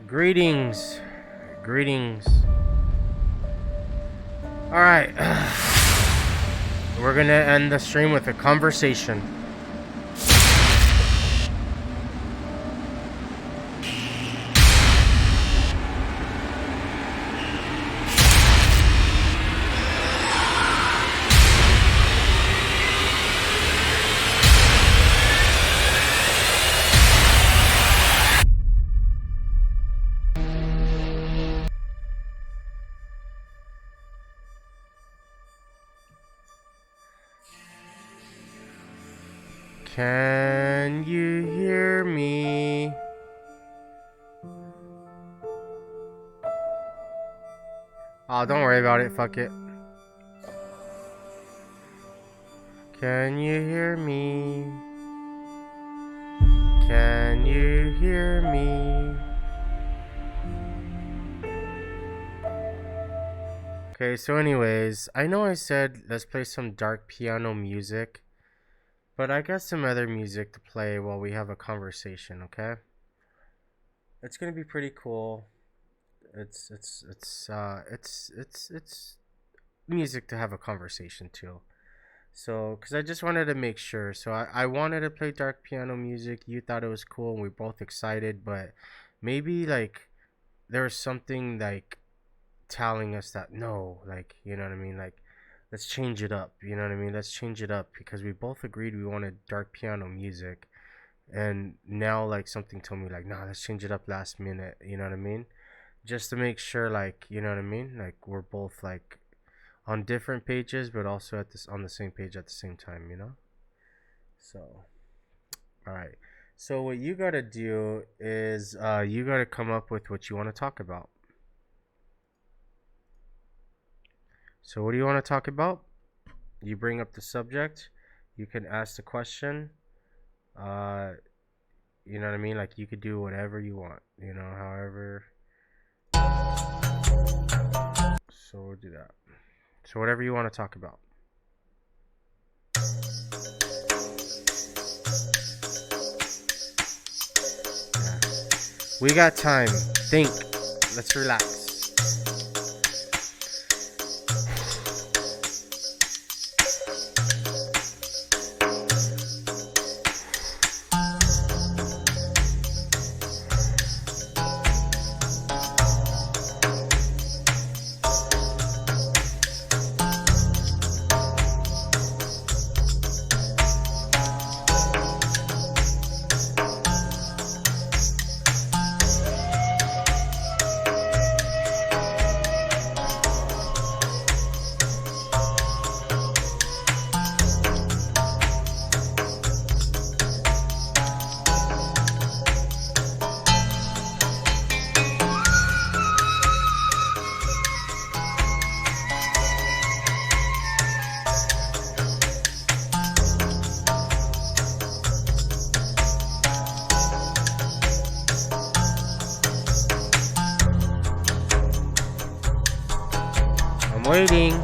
Greetings. Greetings. Alright. We're gonna end the stream with a conversation. Can you hear me? Oh, don't worry about it. Fuck it. Can you hear me? Can you hear me? Okay, so anyways, I know I said let's play some dark piano music, but I got some other music to play while we have a conversation, okay? It's gonna be pretty cool. It's music to have a conversation to. So, because I just wanted to make sure. So, I wanted to play dark piano music. You thought it was cool, and we both excited, but maybe, like, there was something, like, telling us that no, like, you know what I mean? Like, let's change it up. You know what I mean? Let's change it up because we both agreed we wanted dark piano music. And now, like, something told me, like, nah, let's change it up last minute. You know what I mean? Just to make sure, like, you know what I mean? Like, we're both, like, on different pages, but also at this on the same page at the same time, you know? So, all right. So what you gotta do is you gotta come up with what you want to talk about. So what do you want to talk about? You bring up the subject. You can ask the question. Uh, you know what I mean? Like you could do whatever you want. You know, however. So we'll do that. So whatever you want to talk about. Yeah. We got time. Think. Let's relax. Waiting.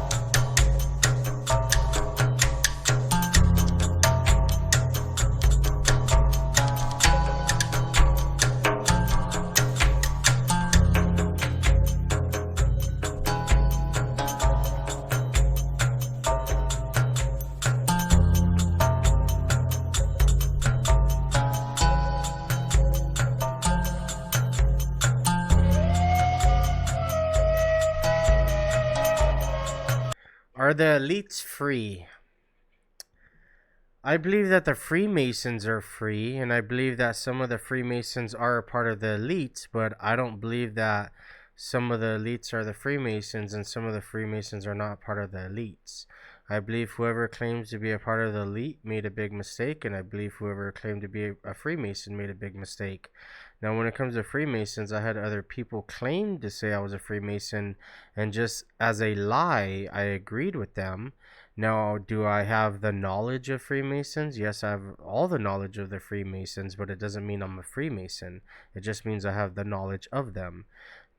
Are the elites free? I believe that the Freemasons are free, and I believe that some of the Freemasons are a part of the elites, but I don't believe that some of the elites are the Freemasons and some of the Freemasons are not part of the elites. I believe whoever claims to be a part of the elite made a big mistake, and I believe whoever claimed to be a Freemason made a big mistake. Now, when it comes to Freemasons, I had other people claim to say I was a Freemason, and just as a lie, I agreed with them. Now, do I have the knowledge of Freemasons? Yes, I have all the knowledge of the Freemasons, but it doesn't mean I'm a Freemason. It just means I have the knowledge of them.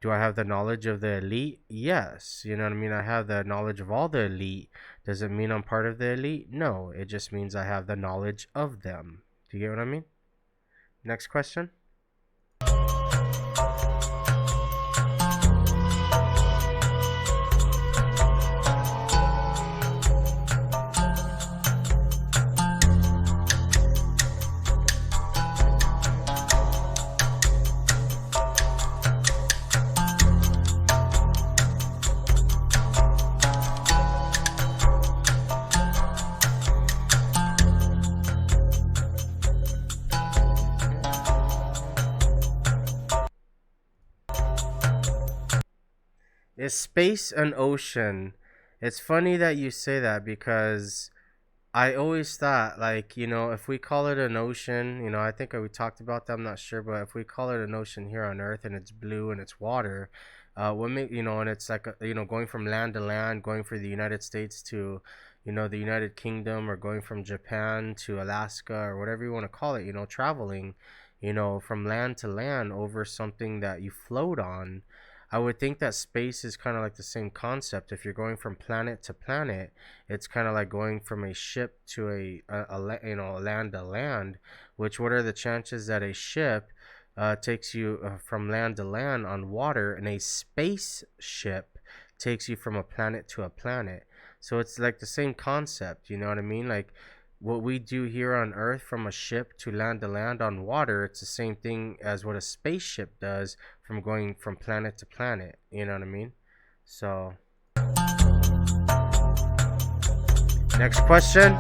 Do I have the knowledge of the elite? Yes. You know what I mean? I have the knowledge of all the elite. Does it mean I'm part of the elite? No. It just means I have the knowledge of them. Do you get what I mean? Next question. Is space an ocean? It's funny that you say that because I always thought, like, if we call it an ocean, I think we talked about that, I'm not sure, but if we call it an ocean here on Earth and it's blue and it's water, and it's like, going from land to land, going from the United States to, the United Kingdom, or going from Japan to Alaska, or whatever you want to call it, traveling, from land to land over something that you float on. I would think that space is kind of like the same concept. If you're going from planet to planet, it's kind of like going from a ship to a land to land. Which, what are the chances that a ship takes you from land to land on water, and a spaceship takes you from a planet to a planet? So it's like the same concept. You know what I mean? Like what we do here on Earth from a ship to land on water, it's the same thing as what a spaceship does from going from planet to planet. You know what I mean? So, next question.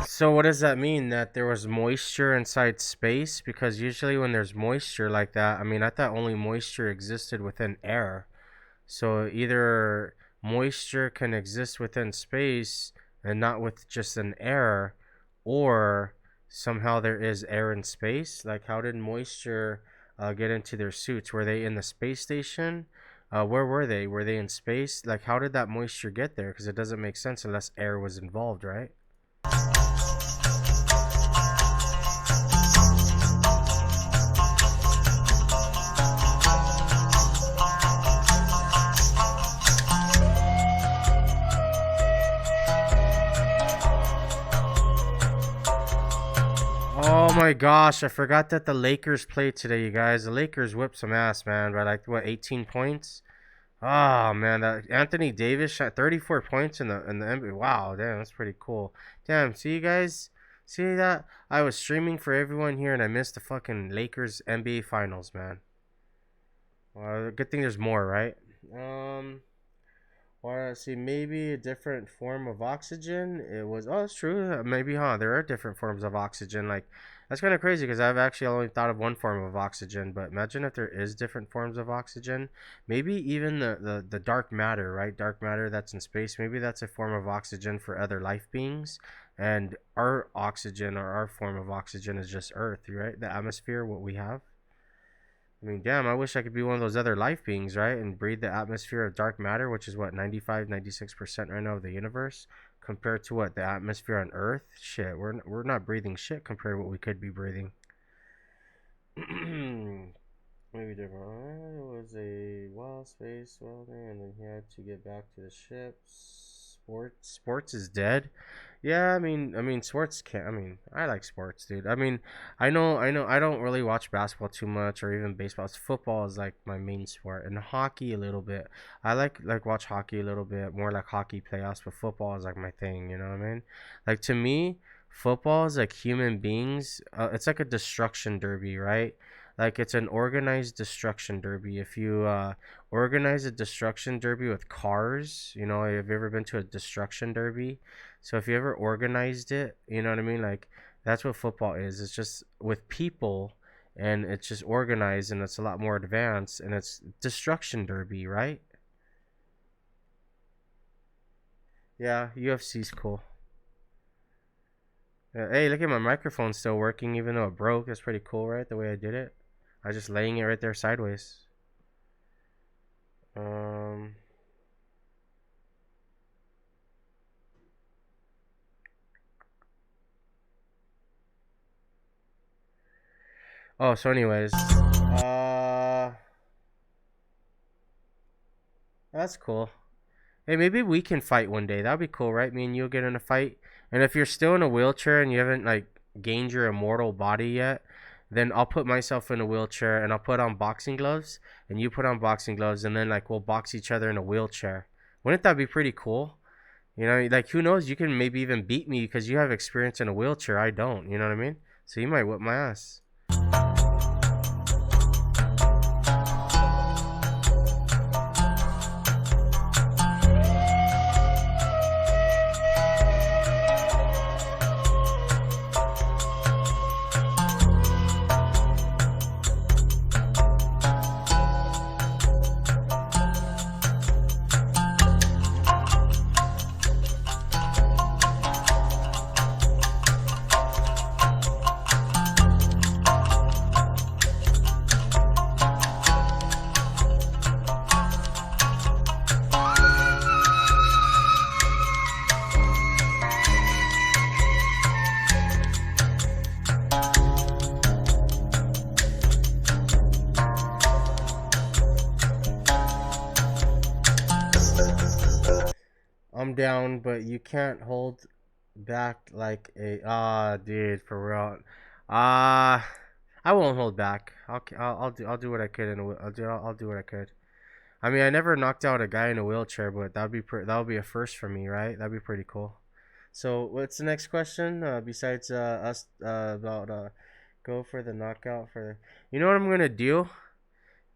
So what does that mean? That there was moisture inside space? Because usually when there's moisture like that, I mean, I thought only moisture existed within air. So either moisture can exist within space and not with just an air, or somehow there is air in space. Like, how did moisture get into their suits? Were they in the space station? Where were they? Were they in space? Like, how did that moisture get there? Because it doesn't make sense unless air was involved, right? Oh my gosh, I forgot that the Lakers played today, you guys. The Lakers whipped some ass, man, by like what, 18 points? Oh man, that Anthony Davis shot 34 points in the NBA. Wow, damn, that's pretty cool. Damn, see you guys, see that? I was streaming for everyone here and I missed the fucking Lakers NBA finals, man. Well, good thing there's more, right? Um Or let's see, maybe a different form of oxygen. It was, oh, it's true. Maybe, huh? There are different forms of oxygen. Like, that's kind of crazy because I've actually only thought of one form of oxygen. But imagine if there is different forms of oxygen. Maybe even the dark matter, right? Dark matter that's in space. Maybe that's a form of oxygen for other life beings. And our oxygen, or our form of oxygen, is just Earth, right? The atmosphere, what we have. I mean, damn, I wish I could be one of those other life beings, right? And breathe the atmosphere of dark matter, which is what, 95, 96% right now of the universe, compared to what, the atmosphere on Earth? Shit, we're not breathing shit compared to what we could be breathing. Maybe different. It was a wild space welding, and then he had to get back to the ship. Sports is dead. Yeah, I mean, sports can't. I mean, I like sports, dude. I mean, I know. I don't really watch basketball too much, or even baseball. Football is like my main sport, and hockey a little bit. I like watch hockey a little bit more, like hockey playoffs, but football is like my thing. You know what I mean? Like, to me, football is like human beings. It's like a destruction derby, right? Like, it's an organized destruction derby. If you organize a destruction derby with cars, have you ever been to a destruction derby? So if you ever organized it, you know what I mean? Like, that's what football is. It's just with people, and it's just organized, and it's a lot more advanced, and it's destruction derby, right? Yeah, UFC's cool. Hey, look at my microphone still working even though it broke. That's pretty cool, right? The way I did it. I was just laying it right there sideways. Um oh, so anyways, that's cool. Hey, maybe we can fight one day. That'd be cool, right? Me and you'll get in a fight. And if you're still in a wheelchair and you haven't, like, gained your immortal body yet, then I'll put myself in a wheelchair and I'll put on boxing gloves and you put on boxing gloves and then like we'll box each other in a wheelchair. Wouldn't that be pretty cool? You know, like who knows? You can maybe even beat me because you have experience in a wheelchair. I don't. You know what I mean? So you might whip my ass. I'm down, but you can't hold back like a dude, for real. Uh I won't hold back. I'll do what I could I'll do what I could. I mean, I never knocked out a guy in a wheelchair, but that would be a first for me, right? That'd be pretty cool. So, what's the next question? Besides us about go for the knockout for. You know what I'm gonna do?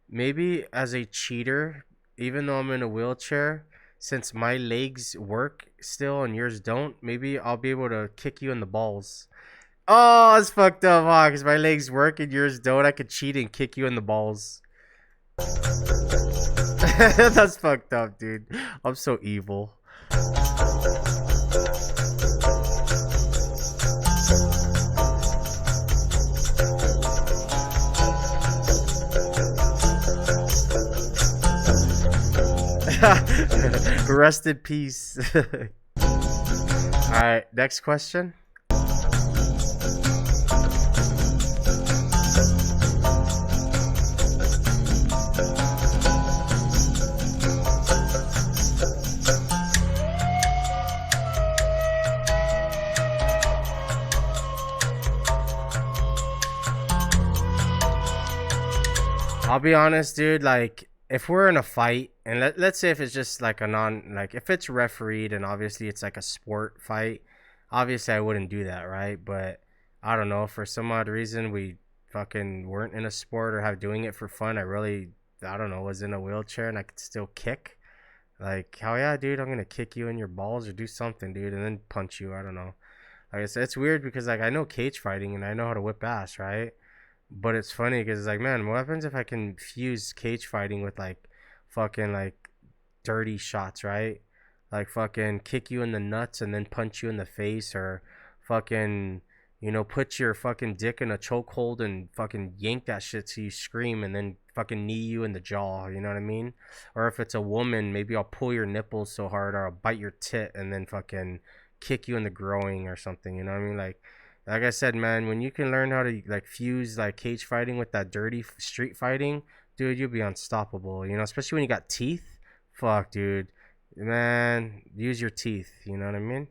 Maybe as a cheater, even though I'm in a wheelchair, since my legs work still and yours don't, maybe I'll be able to kick you in the balls. Oh, it's fucked up, huh? Because my legs work and yours don't. I could cheat and kick you in the balls. That's fucked up, dude. I'm so evil. Rest in peace. Alright, next question. I'll be honest, dude, like if we're in a fight and let's say if it's just like a non like if it's refereed and obviously it's like a sport fight, obviously I wouldn't do that, right? But I don't know, for some odd reason we fucking weren't in a sport or have doing it for fun. I don't know, was in a wheelchair and I could still kick. Like, hell yeah, dude, I'm gonna kick you in your balls or do something, dude, and then punch you. I don't know. Like I said, it's weird because like I know cage fighting and I know how to whip ass, right? But it's funny because it's like, man, what happens if I can fuse cage fighting with like fucking like dirty shots, right? Like fucking kick you in the nuts and then punch you in the face, or fucking, put your fucking dick in a chokehold and fucking yank that shit so you scream and then fucking knee you in the jaw, you know what I mean? Or if it's a woman, maybe I'll pull your nipples so hard or I'll bite your tit and then fucking kick you in the groin or something, you know what I mean? Like I said, man, when you can learn how to like fuse like cage fighting with that dirty street fighting, dude, you'll be unstoppable. Especially when you got teeth. Fuck, dude, man, use your teeth. You know what I mean?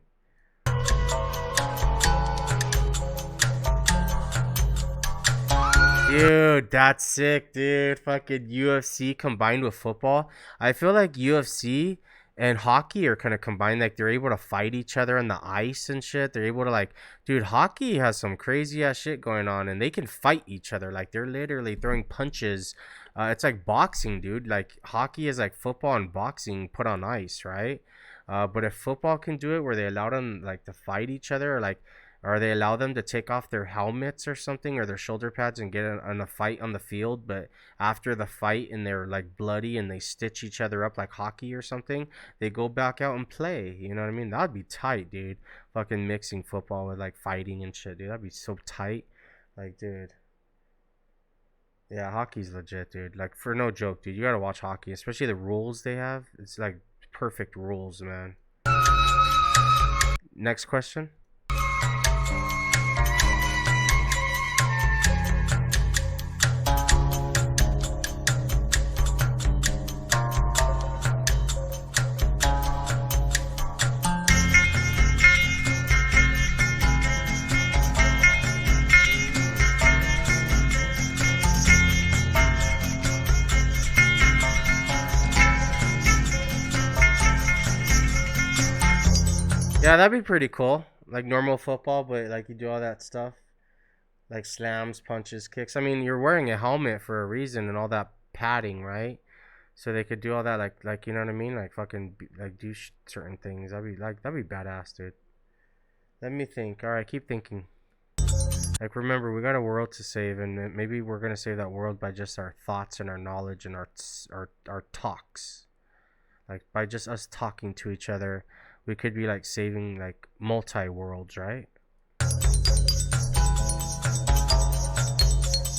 Dude, that's sick, dude. Fucking UFC combined with football. I feel like UFC and hockey are kind of combined. Like they're able to fight each other on the ice and shit. They're able to like, dude, hockey has some crazy ass shit going on, and they can fight each other. Like they're literally throwing punches. It's like boxing, dude. Like hockey is like football and boxing put on ice, right? But if football can do it, where they allow them like to fight each other, or they allow them to take off their helmets or something or their shoulder pads and get in a fight on the field, but after the fight and they're like bloody and they stitch each other up like hockey or something, they go back out and play. You know what I mean? That'd be tight, dude. Fucking mixing football with like fighting and shit, dude. That'd be so tight. Like, dude. Yeah, hockey's legit, dude. Like, for no joke, dude. You gotta watch hockey, especially the rules they have. It's like perfect rules, man. Next question. Yeah, that'd be pretty cool. Like normal football, but like you do all that stuff, like slams, punches, kicks. I mean, you're wearing a helmet for a reason and all that padding, right? So they could do all that, like you know what I mean, like fucking like do certain things. That'd be badass, dude. Let me think. All right, keep thinking. Like remember, we got a world to save, and maybe we're gonna save that world by just our thoughts and our knowledge and our talks. Like by just us talking to each other, we could be like saving like multi worlds, right?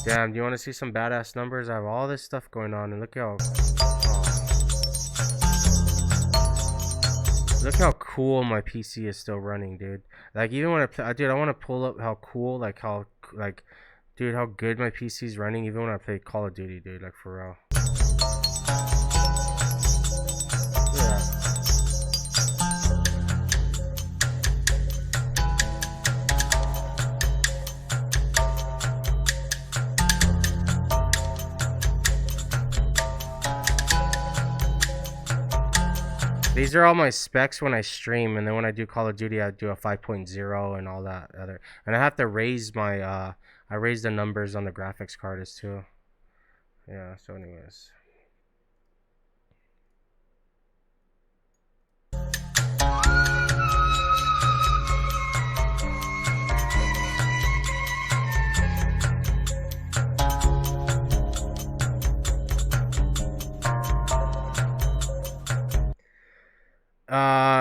Damn, do you want to see some badass numbers? I have all this stuff going on, and look how cool my PC is still running, dude. Like even when I play, dude, I want to pull up how cool, like, dude, how good my PC's running, even when I play Call of Duty, dude. Like for real. Yeah. These are all my specs when I stream, and then when I do Call of Duty, I do a 5.0 and all that other. And I have to raise my I raise the numbers on the graphics card as too. Yeah. So, anyways.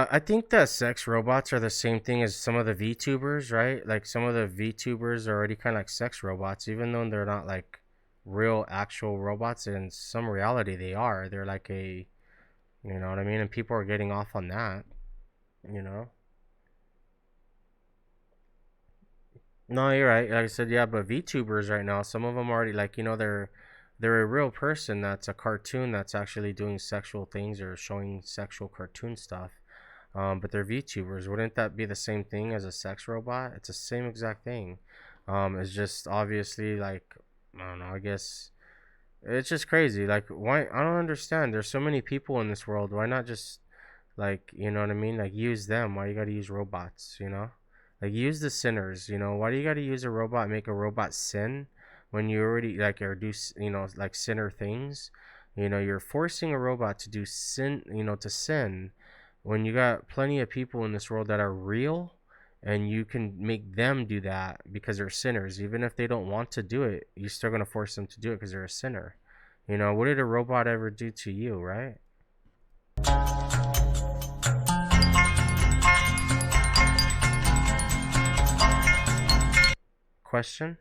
I think that sex robots are the same thing as some of the VTubers, right? Like some of the VTubers are already kind of like sex robots, even though they're not like real actual robots. In some reality, they are. They're like you know what I mean? And people are getting off on that, you know? No, you're right. Like I said, yeah, but VTubers right now, some of them already like, they're a real person that's a cartoon that's actually doing sexual things or showing sexual cartoon stuff. But they're VTubers. Wouldn't that be the same thing as a sex robot? It's the same exact thing. It's just obviously like I don't know. I guess it's just crazy. Like why? I don't understand. There's so many people in this world. Why not just like you know what I mean? Like use them. Why you gotta use robots? You know? Like use the sinners. You know? Why do you gotta use a robot? Make a robot sin when you already like or do like sinner things. You know, you're forcing a robot to do sin. You know, to sin when you got plenty of people in this world that are real and you can make them do that because they're sinners even if they don't want to do it, you're still going to force them to do it because they're a sinner. You know, what did a robot ever do to you, right? Question.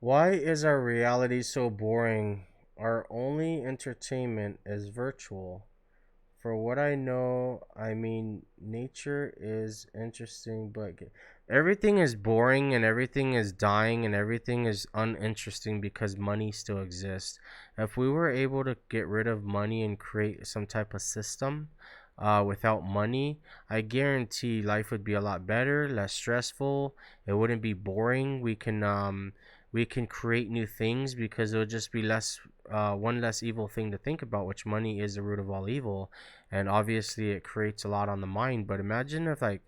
Why is our reality so boring? Our only entertainment is virtual. For what I know, I mean, nature is interesting, but everything is boring and everything is dying and everything is uninteresting because money still exists. If we were able to get rid of money and create some type of system without money, I guarantee life would be a lot better, less stressful. It wouldn't be boring. We can create new things because it would just be one less evil thing to think about, which money is the root of all evil, and obviously it creates a lot on the mind. But imagine if like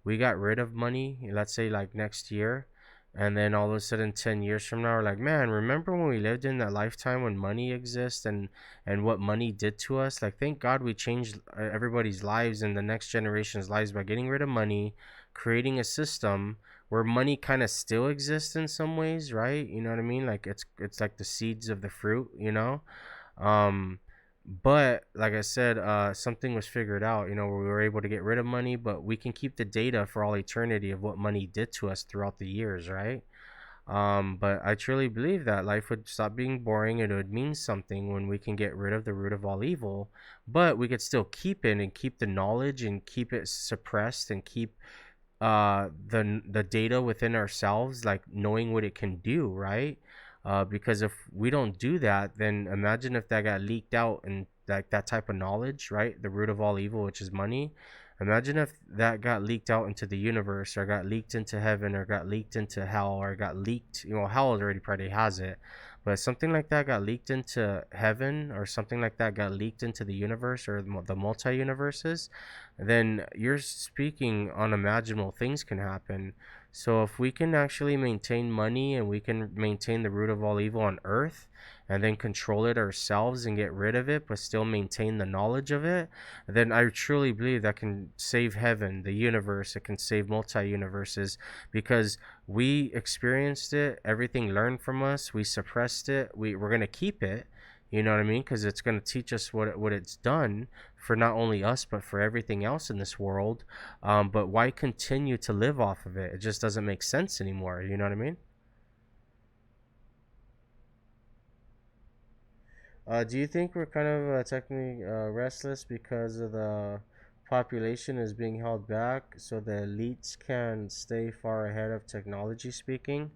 we got rid of money, let's say like next year, and then all of a sudden 10 years from now we're like, man, remember when we lived in that lifetime when money exists and what money did to us? Like thank God we changed everybody's lives and the next generation's lives by getting rid of money, creating a system where money kind of still exists in some ways, right? You know what I mean? Like it's like the seeds of the fruit, you know? Um, but like I said, something was figured out, where we were able to get rid of money, but we can keep the data for all eternity of what money did to us throughout the years, right? But I truly believe that life would stop being boring and it would mean something when we can get rid of the root of all evil, but we could still keep it and keep the knowledge and keep it suppressed and keep the data within ourselves, like knowing what it can do, right? Because if we don't do that, then imagine if that got leaked out, and like that type of knowledge, right, the root of all evil, which is money. Imagine if that got leaked out into the universe, or got leaked into heaven, or got leaked into hell, or got leaked, hell already probably has it, but something like that got leaked into heaven, or something like that got leaked into the universe, or the multi-universes, then you're speaking unimaginable things can happen. So if we can actually maintain money, and we can maintain the root of all evil on earth, and then control it ourselves and get rid of it, but still maintain the knowledge of it, then I truly believe that can save heaven, the universe. It can save multi-universes, because we experienced it, everything learned from us, we suppressed it, we're going to keep it. You know what I mean? Because it's going to teach us what it's done for not only us, but for everything else in this world. But why continue to live off of it? It just doesn't make sense anymore. You know what I mean? Do you think we're kind of technically restless because of the population is being held back, so the elites can stay far ahead of technology speaking?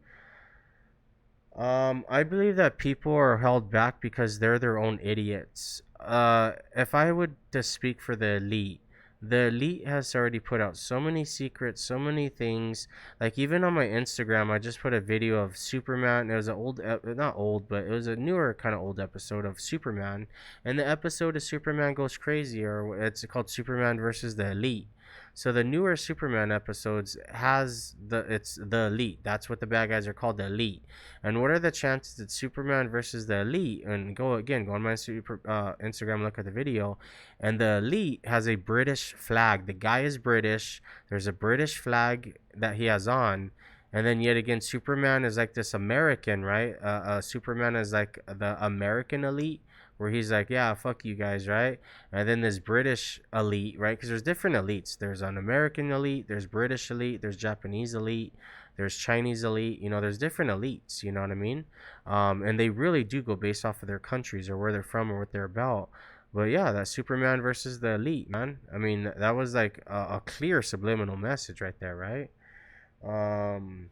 I believe that people are held back because they're their own idiots. If I would to speak for the elite has already put out so many secrets, so many things. Like even on my Instagram, I just put a video of Superman. It was an old, not old, but it was a newer kind of old episode of Superman, and the episode of Superman Goes Crazy, or it's called Superman versus the Elite. So the newer Superman episodes has it's the elite. That's what the bad guys are called, the elite. And what are the chances that Superman versus the elite, and go on my Instagram, look at the video, and the elite has a British flag. The guy is British. There's a British flag that he has on. And then yet again, Superman is like this American, right? Superman is like the American elite, where he's like, yeah, fuck you guys, right? And then this British elite, right? Because there's different elites. There's an American elite, there's British elite, there's Japanese elite, there's Chinese elite. There's different elites. You know what I mean? And they really do go based off of their countries, or where they're from, or what they're about. But yeah, that Superman versus the elite, man. I mean, that was like a clear subliminal message right there, right? Um,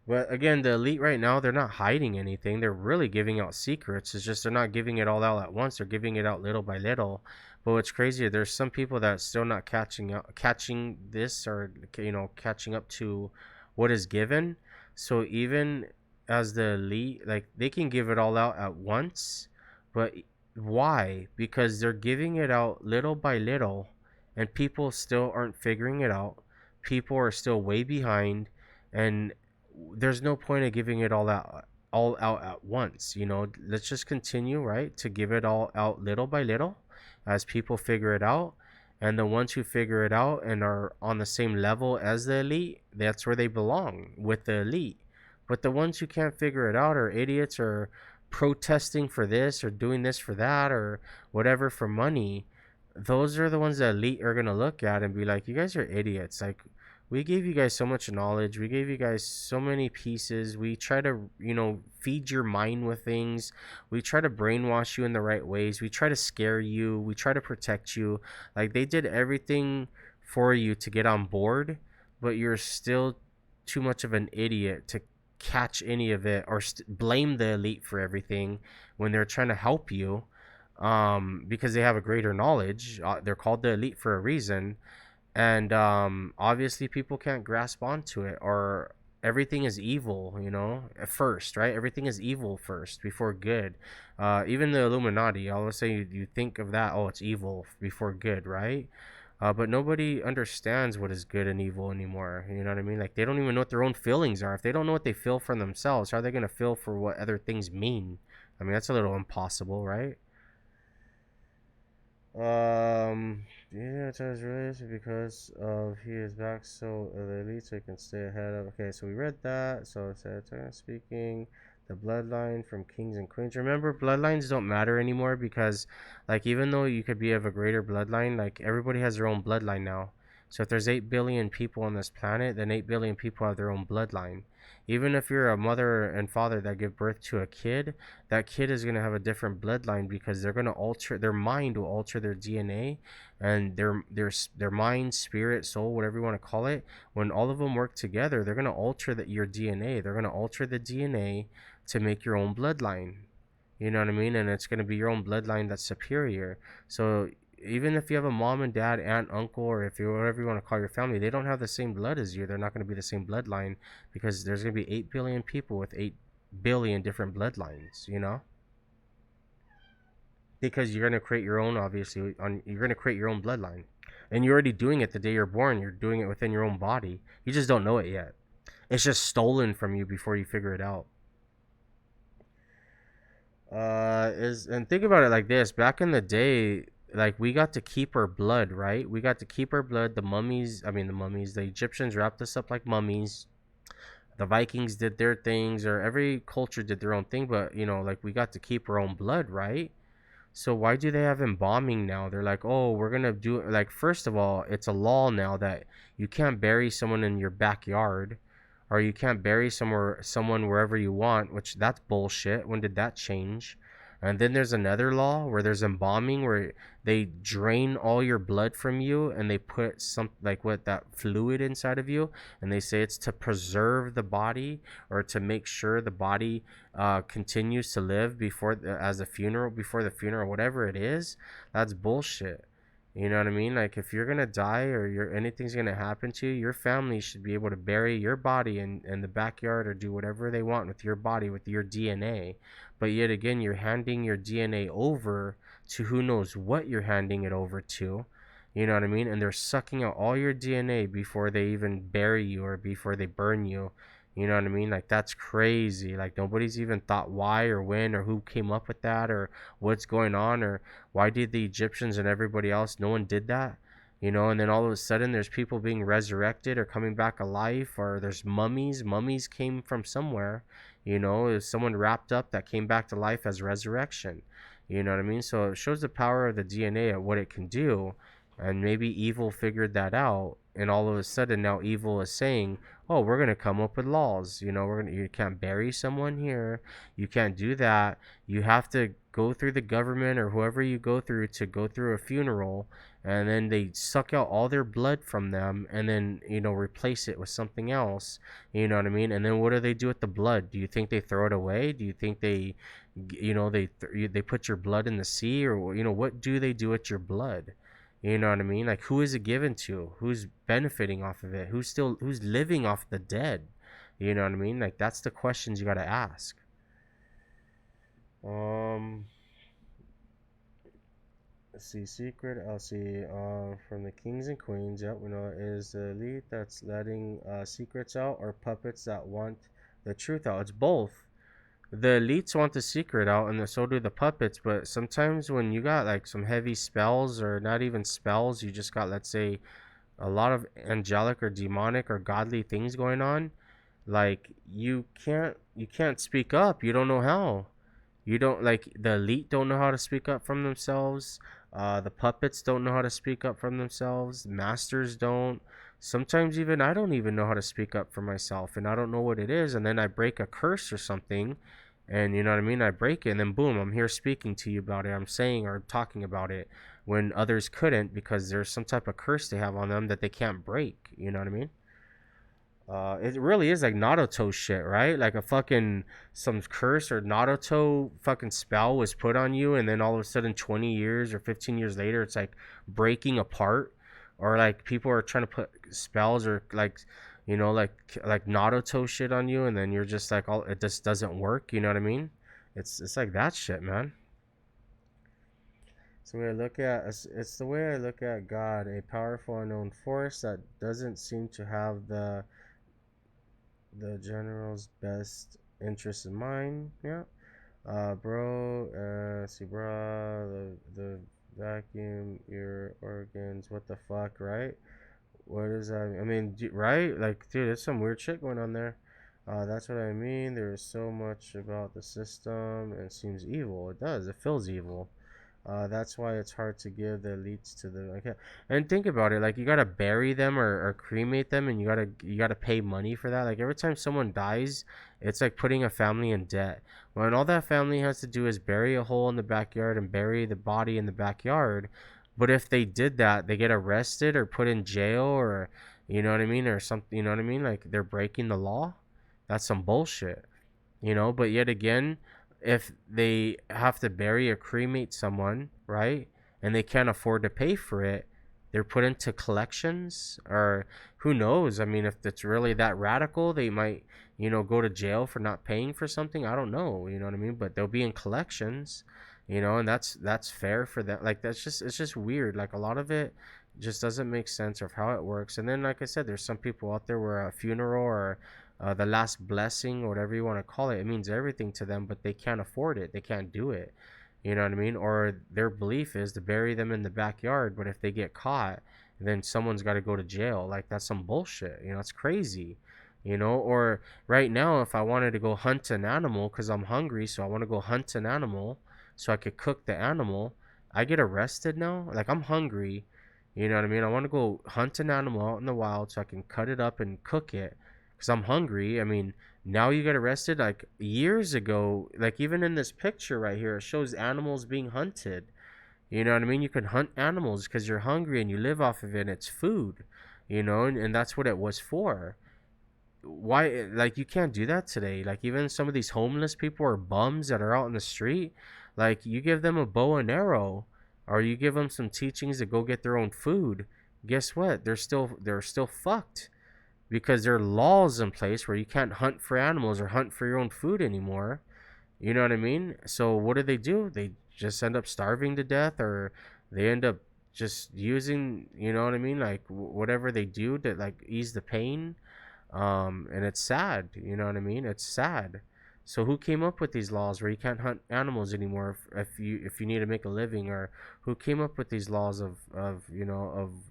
but again, the elite right now, they're not hiding anything. They're really giving out secrets. It's just they're not giving it all out at once. They're giving it out little by little. But what's crazy, there's some people that are still not catching this, or catching up to what is given. So even as the elite, like they can give it all out at once, but why? Because they're giving it out little by little, and people still aren't figuring it out. People are still way behind, and there's no point of giving it all out at once. Let's just continue, right, to give it all out little by little as people figure it out. And the ones who figure it out and are on the same level as the elite, that's where they belong, with the elite. But the ones who can't figure it out are idiots, or protesting for this, or doing this for that, or whatever for money. Those are the ones that elite are going to look at and be like, you guys are idiots. Like, we gave you guys so much knowledge, we gave you guys so many pieces, we try to feed your mind with things, we try to brainwash you in the right ways, we try to scare you, we try to protect you. Like, they did everything for you to get on board, but you're still too much of an idiot to catch any of it, or blame the elite for everything when they're trying to help you, because they have a greater knowledge. They're called the elite for a reason. And obviously people can't grasp onto it, or everything is evil, at first, right? Everything is evil first before good. Even the Illuminati, all of a sudden you think of that, oh, it's evil before good, right? But nobody understands what is good and evil anymore. You know what I mean? Like, they don't even know what their own feelings are. If they don't know what they feel for themselves, how are they going to feel for what other things mean? I mean, that's a little impossible, right? Yeah, it says released because of he is back, so the elite so he can stay ahead of. Okay, so we read that. So it said, speaking, the bloodline from kings and queens. Remember, bloodlines don't matter anymore, because, like, even though you could be of a greater bloodline, like, everybody has their own bloodline now. So if there's 8 billion people on this planet, then 8 billion people have their own bloodline. Even if you're a mother and father that give birth to a kid, that kid is going to have a different bloodline because they're going to alter their mind, will alter their DNA, and their mind, spirit, soul, whatever you want to call it. When all of them work together, they're going to alter your DNA. They're going to alter the DNA to make your own bloodline. You know what I mean? And it's going to be your own bloodline that's superior. So even if you have a mom and dad, aunt, uncle, or if you whatever you want to call your family, they don't have the same blood as you. They're not going to be the same bloodline because there's going to be 8 billion people with 8 billion different bloodlines, you know? Because you're going to create your own, obviously, you're going to create your own bloodline. And you're already doing it the day you're born. You're doing it within your own body. You just don't know it yet. It's just stolen from you before you figure it out. Is and think about it like this. Back in the day, like we got to keep our blood, right? We got to keep our blood. The Egyptians wrapped us up like mummies. The Vikings did their things, or every culture did their own thing, but like we got to keep our own blood, right? So why do they have embalming now? They're like, oh, we're gonna do, like, first of all, it's a law now that you can't bury someone in your backyard, or you can't bury someone wherever you want, which that's bullshit. When did that change? And then there's another law where there's embalming where they drain all your blood from you and they put some like what that fluid inside of you, and they say it's to preserve the body or to make sure the body continues to live before the funeral, whatever it is. That's bullshit. You know what I mean? Like if you're gonna die or anything's gonna happen to you, your family should be able to bury your body in the backyard or do whatever they want with your body, with your DNA. But yet again, you're handing your DNA over to who knows what you're handing it over to. You know what I mean? And they're sucking out all your DNA before they even bury you or before they burn you. You know what I mean? Like that's crazy. Like nobody's even thought why or when or who came up with that or what's going on or why did the Egyptians and everybody else, no one did that? And then all of a sudden there's people being resurrected or coming back alive, or there's mummies. Mummies came from somewhere. It was someone wrapped up that came back to life as resurrection. You know what I mean? So it shows the power of the DNA at what it can do. And maybe evil figured that out. And all of a sudden now evil is saying, oh, we're going to come up with laws. You can't bury someone here. You can't do that. You have to go through the government or whoever you go through to go through a funeral, and then they suck out all their blood from them and then replace it with something else. You know what I mean? And then what do they do with the blood? Do you think they throw it away? Do you think they put your blood in the sea, or what do they do with your blood? You know what I mean? Like who is it given to? Who's benefiting off of it? Who's living off the dead? You know what I mean? Like that's the questions you got to ask. um let's see. Secret, I'll see. From the kings and queens, yep, we know it is the elite that's letting secrets out, or puppets that want the truth out. It's both. The elites want the secret out, and so do the puppets. But sometimes when you got like some heavy spells, or not even spells, you just got, let's say, a lot of angelic or demonic or godly things going on, like you can't speak up. You don't know how. You don't, like, the elite don't know how to speak up from themselves. The puppets don't know how to speak up from themselves. Masters don't. Sometimes even I don't even know how to speak up for myself, and I don't know what it is. And then I break a curse or something, and you know what I mean. I break it, and then boom, I'm here speaking to you about it. I'm saying or talking about it when others couldn't because there's some type of curse they have on them that they can't break. You know what I mean? It really is like Naruto shit, right? Like a fucking some curse or Naruto fucking spell was put on you, and then all of a sudden, 20 years or 15 years later, it's like breaking apart, or like people are trying to put spells or like Naruto shit on you, and then you're just like, all it just doesn't work. You know what I mean? It's like that shit, man. It's the way I look at God, a powerful unknown force that doesn't seem to have the general's best interest in mind. Yeah. Bro, see, bro, the vacuum your organs. What the fuck, right? What is that? I mean, right? Like, dude, there's some weird shit going on there. That's what I mean. There is so much about the system, and it seems evil. It does. It feels evil. That's why it's hard to give the elites to the like. And think about it, like you gotta bury them or cremate them, and you gotta pay money for that. Like every time someone dies, it's like putting a family in debt. When all that family has to do is bury a hole in the backyard and bury the body in the backyard. But if they did that, they get arrested or put in jail or you know what I mean, or something. You know what I mean? Like they're breaking the law. That's some bullshit. But yet again, if they have to bury or cremate someone, right, and they can't afford to pay for it, they're put into collections, or who knows? I mean, if it's really that radical, they might, go to jail for not paying for something. I don't know, you know what I mean? But they'll be in collections, and that's fair for them. Like it's just weird. Like a lot of it just doesn't make sense of how it works. And then, like I said, there's some people out there where a funeral or the last blessing or whatever you want to call it, it means everything to them, but they can't afford it. They can't do it. You know what I mean? Or their belief is to bury them in the backyard, but if they get caught, then someone's got to go to jail. Like that's some bullshit. It's crazy. Or right now, if I wanted to go hunt an animal because I'm hungry, so I want to go hunt an animal so I could cook the animal, I get arrested now. Like I'm hungry. You know what I mean? I want to go hunt an animal out in the wild so I can cut it up and cook it because I'm hungry. I mean, now you get arrested. Like years ago, like even in this picture right here, it shows animals being hunted. You know what I mean? You can hunt animals because you're hungry and you live off of it and it's food, and that's what it was for. Why, like, you can't do that today. Like, even some of these homeless people or bums that are out in the street, like, you give them a bow and arrow or you give them some teachings to go get their own food. Guess what? They're still fucked because there are laws in place where you can't hunt for animals or hunt for your own food anymore. You know what I mean? So what do? They just end up starving to death, or they end up just using, you know what I mean? Like whatever they do to like ease the pain. And it's sad. You know what I mean? It's sad. So who came up with these laws where you can't hunt animals anymore if you need to make a living, or who came up with these laws of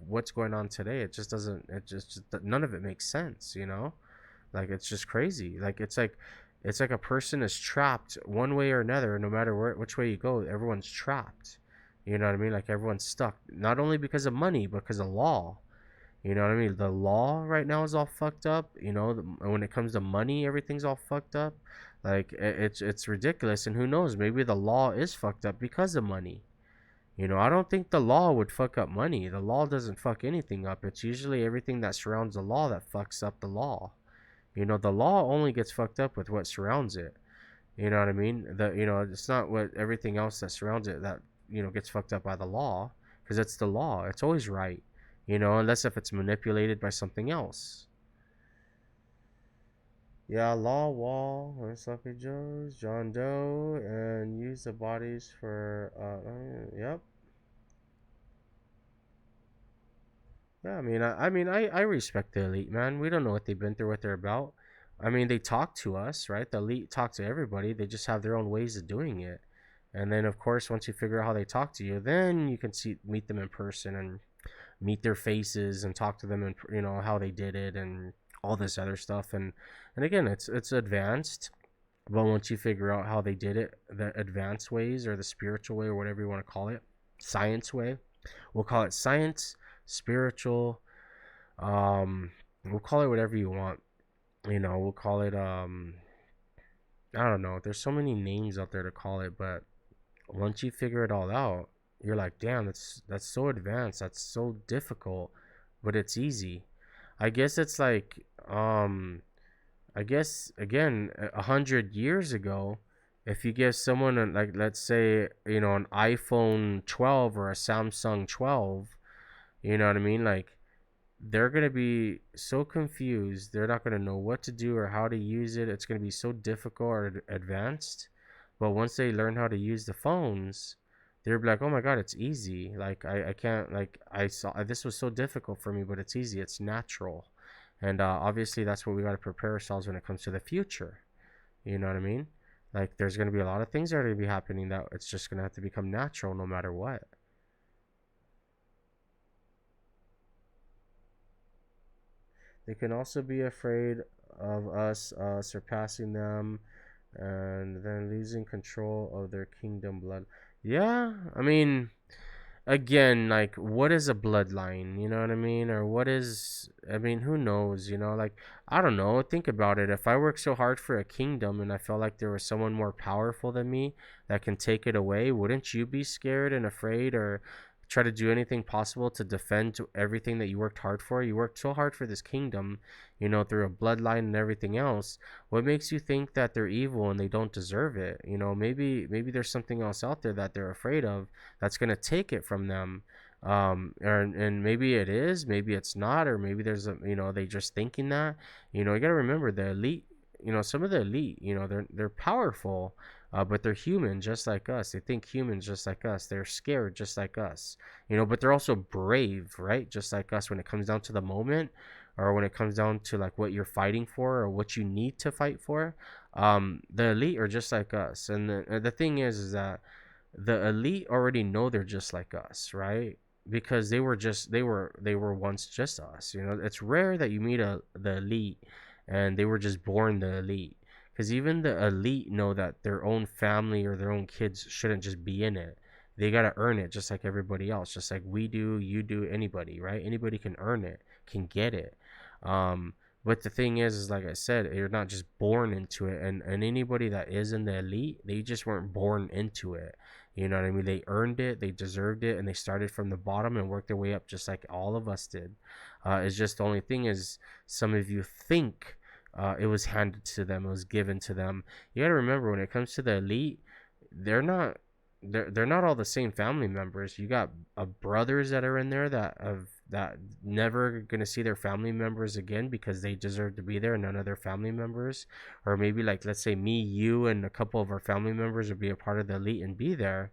what's going on today? It just doesn't. It just none of it makes sense. Like it's just crazy. Like it's like a person is trapped one way or another, no matter which way you go. Everyone's trapped. You know what I mean? Like everyone's stuck, not only because of money, but because of law. You know what I mean? The law right now is all fucked up. When it comes to money, everything's all fucked up. Like it's ridiculous. And who knows? Maybe the law is fucked up because of money. I don't think the law would fuck up money. The law doesn't fuck anything up. It's usually everything that surrounds the law that fucks up the law. The law only gets fucked up with what surrounds it. You know what I mean? It's not what everything else that surrounds it that gets fucked up by the law, because it's the law. It's always right. Unless if it's manipulated by something else. Yeah, Law Wall, Sloppy Joe's, John Doe, and use the bodies for. Yep. Yeah, I respect the elite, man. We don't know what they've been through, what they're about. I mean, they talk to us, right? The elite talk to everybody. They just have their own ways of doing it. And then, of course, once you figure out how they talk to you, then you can meet them in person and meet their faces and talk to them and how they did it and all this other stuff. And again, it's advanced. But once you figure out how they did it, the advanced ways or the spiritual way or whatever you want to call it, science way, we'll call it science, spiritual, we'll call it whatever you want. We'll call it I don't know. There's so many names out there to call it, but once you figure it all out, you're like, damn, that's so advanced. That's so difficult, but it's easy. I guess it's like, I guess again, 100 years ago, if you give someone like, let's say, an iPhone 12 or a Samsung 12, you know what I mean? Like, they're going to be so confused. They're not going to know what to do or how to use it. It's going to be so difficult or advanced. But once they learn how to use the phones, they're like, oh my God, it's easy. Like, I can't, like, I saw this was so difficult for me, but it's easy. It's natural. And obviously, that's what we got to prepare ourselves when it comes to the future. You know what I mean? Like, there's going to be a lot of things that are going to be happening that it's just going to have to become natural no matter what. They can also be afraid of us surpassing them and then losing control of their kingdom blood. Yeah, I mean, again, like, what is a bloodline? You know what I mean? Or what is, I mean, who knows? Like, I don't know. Think about it. If I worked so hard for a kingdom and I felt like there was someone more powerful than me that can take it away, wouldn't you be scared and afraid, or try to do anything possible to defend everything that you worked hard for? You worked so hard for this kingdom, through a bloodline and everything else. What makes you think that they're evil and they don't deserve it? Maybe there's something else out there that they're afraid of that's going to take it from them. And maybe it is, maybe it's not, or maybe there's they just thinking that. You got to remember the elite. Some of the elite, they're powerful, but they're human just like us. They think humans just like us. They're scared just like us. But they're also brave, right? Just like us when it comes down to the moment, or when it comes down to like what you're fighting for or what you need to fight for. The elite are just like us, and the thing is that the elite already know they're just like us, right? Because they were once just us. It's rare that you meet the elite and they were just born the elite. Because even the elite know that their own family or their own kids shouldn't just be in it. They gotta earn it just like everybody else, just like we do, you do, anybody, right? Anybody can earn it, can get it. Um, but the thing is like I said, you're not just born into it, and anybody that is in the elite, they just weren't born into it. You know what I mean? They earned it, they deserved it, and they started from the bottom and worked their way up just like all of us did. It's just the only thing is some of you think it was handed to them, it was given to them. You got to remember when it comes to the elite, they're not they're not all the same family members. You got brothers that are in there that never gonna see their family members again because they deserve to be there and none of their family members. Or maybe like let's say me, you, and a couple of our family members would be a part of the elite and be there,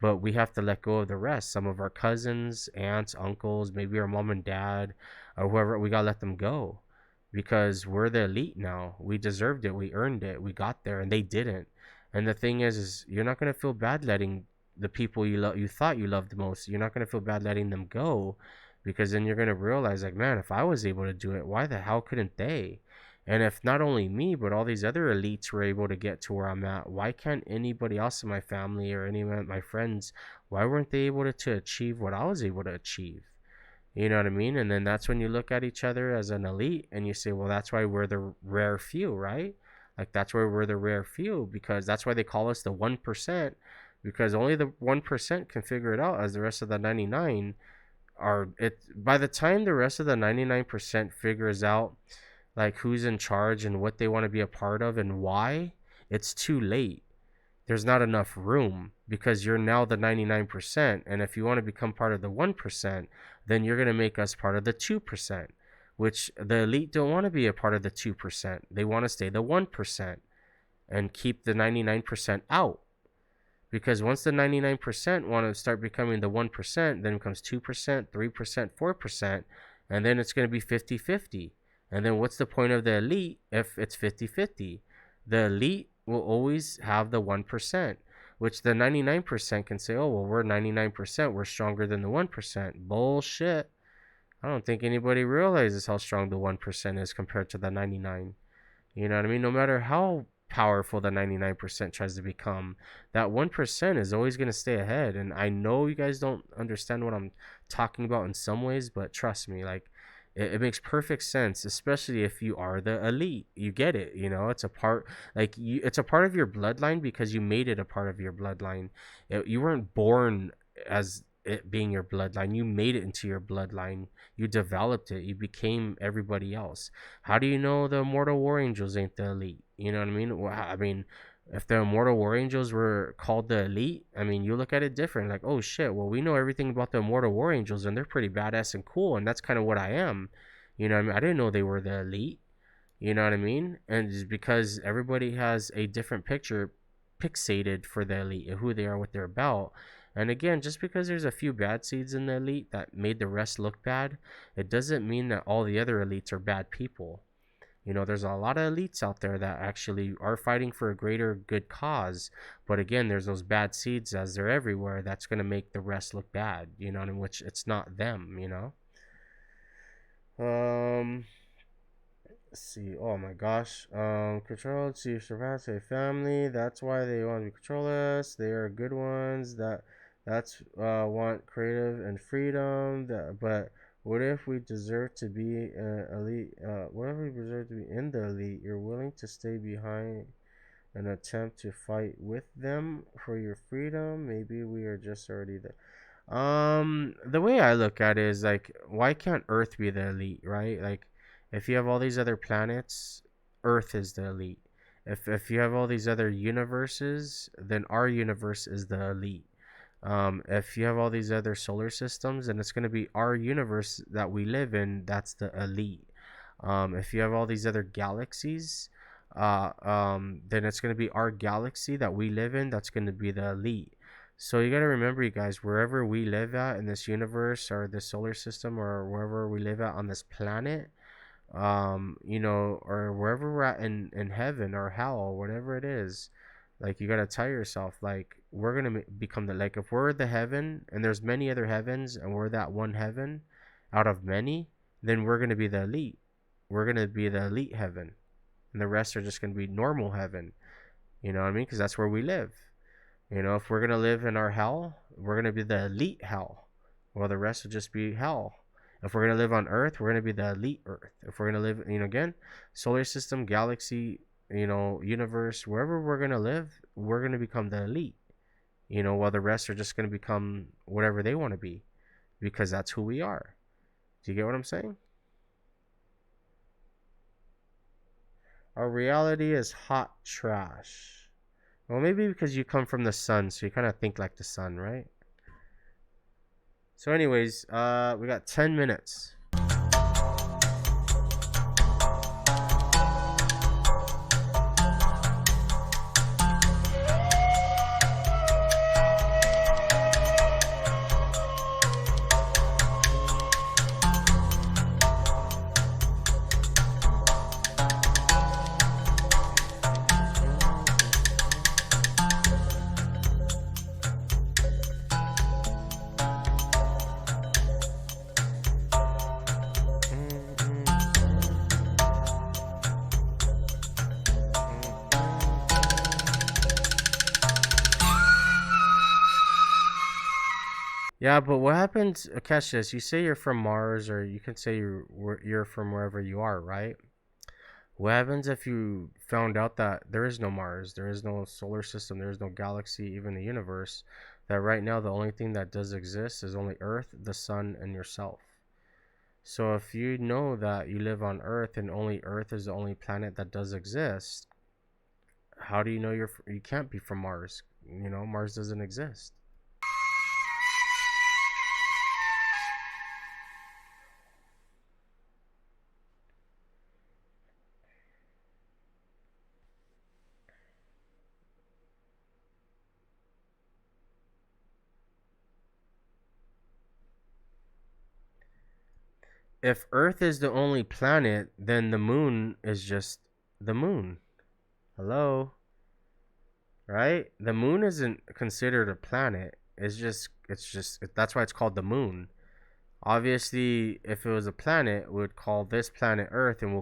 but we have to let go of the rest. Some of our cousins, aunts, uncles, maybe our mom and dad, or whoever, we gotta let them go because we're the elite now. We deserved it, we earned it, we got there, and they didn't. And the thing is you're not gonna feel bad letting the people you thought you loved most. You're not gonna feel bad letting them go, because then you're gonna realize like, man, if I was able to do it, why the hell couldn't they? And if not only me, but all these other elites were able to get to where I'm at, why can't anybody else in my family or any of my friends? Why weren't they able to achieve what I was able to achieve? You know what I mean? And then that's when you look at each other as an elite and you say, well, that's why we're the rare few, right? Like that's why we're the rare few, because that's why they call us the 1%, because only the 1% can figure it out, as the rest of the 99 are it by the time the rest of the 99% figures out like who's in charge and what they want to be a part of and why, it's too late. There's not enough room because you're now the 99%. And if you want to become part of the 1%, then you're going to make us part of the 2%, which the elite don't want to be a part of the 2%. They want to stay the 1% and keep the 99% out. Because once the 99% want to start becoming the 1%, then it becomes 2%, 3%, 4%, and then it's going to be 50-50. And then what's the point of the elite if it's 50-50? The elite will always have the 1%, which the 99% can say, oh, well, we're 99%, we're stronger than the 1%. Bullshit. I don't think anybody realizes how strong the 1% is compared to the 99. You know what I mean? No matter how powerful the 99% tries to become, that 1% is always going to stay ahead. And I know you guys don't understand what I'm talking about in some ways, but trust me, like it makes perfect sense, especially if you are the elite. You get it, it's a part, like it's a part of your bloodline because you made it a part of your bloodline. You weren't born as it being your bloodline. You made it into your bloodline. You developed it. You became everybody else. How do you know the Immortal War Angels ain't the elite? You know what I mean? Well, I mean, if the Immortal War Angels were called the elite, I mean, you look at it different. Like, oh shit, well, we know everything about the Immortal War Angels and they're pretty badass and cool. And that's kind of what I am. You know what I mean? I didn't know they were the elite. You know what I mean? And it's because everybody has a different picture pixated for the elite, who they are, what they're about. And again, just because there's a few bad seeds in the elite that made the rest look bad, it doesn't mean that all the other elites are bad people. There's a lot of elites out there that actually are fighting for a greater good cause. But again, there's those bad seeds, as they're everywhere, that's going to make the rest look bad, in which it's not them. Um, Let's see. Oh my gosh. Control to surpass a family. That's why they want to control us. They are good ones. That's want creative and freedom. But what if we deserve to be elite? What if we deserve to be in the elite? You're willing to stay behind and attempt to fight with them for your freedom? Maybe we are just already there. The way I look at it is like, why can't Earth be the elite, right? Like, if you have all these other planets, Earth is the elite. If you have all these other universes, then our universe is the elite. If you have all these other solar systems, then it's going to be our universe that we live in that's the elite. If you have all these other galaxies, then it's going to be our galaxy that we live in that's going to be the elite. So you got to remember, you guys, wherever we live at in this universe or this solar system or wherever we live at on this planet, or wherever we're at in heaven or hell or whatever it is, like you got to tell yourself, like, we're going to become the, like, if we're the heaven and there's many other heavens and we're that one heaven out of many, then we're going to be the elite. We're going to be the elite heaven. And the rest are just going to be normal heaven. You know what I mean? Because that's where we live. If we're going to live in our hell, we're going to be the elite hell. Well, the rest will just be hell. If we're going to live on Earth, we're going to be the elite Earth. If we're going to live, again, solar system, galaxy, universe, wherever we're going to live, we're going to become the elite. While the rest are just going to become whatever they want to be, because that's who we are. Do you get what I'm saying? Our reality is hot trash. Well, maybe because you come from the sun, so you kind of think like the sun, right? So anyways, we got 10 minutes. Yeah, but what happens, Cassius? You say you're from Mars, or you can say you're from wherever you are, right? What happens if you found out that there is no Mars, there is no solar system, there is no galaxy, even the universe? That right now the only thing that does exist is only Earth, the sun, and yourself. So if you know that you live on Earth and only Earth is the only planet that does exist, how do you know you can't be from Mars? Mars doesn't exist. If Earth is the only planet, then the moon is just the moon. Hello? Right? The moon isn't considered a planet. It's just that's why it's called the moon. Obviously, if it was a planet, we would call this planet Earth, and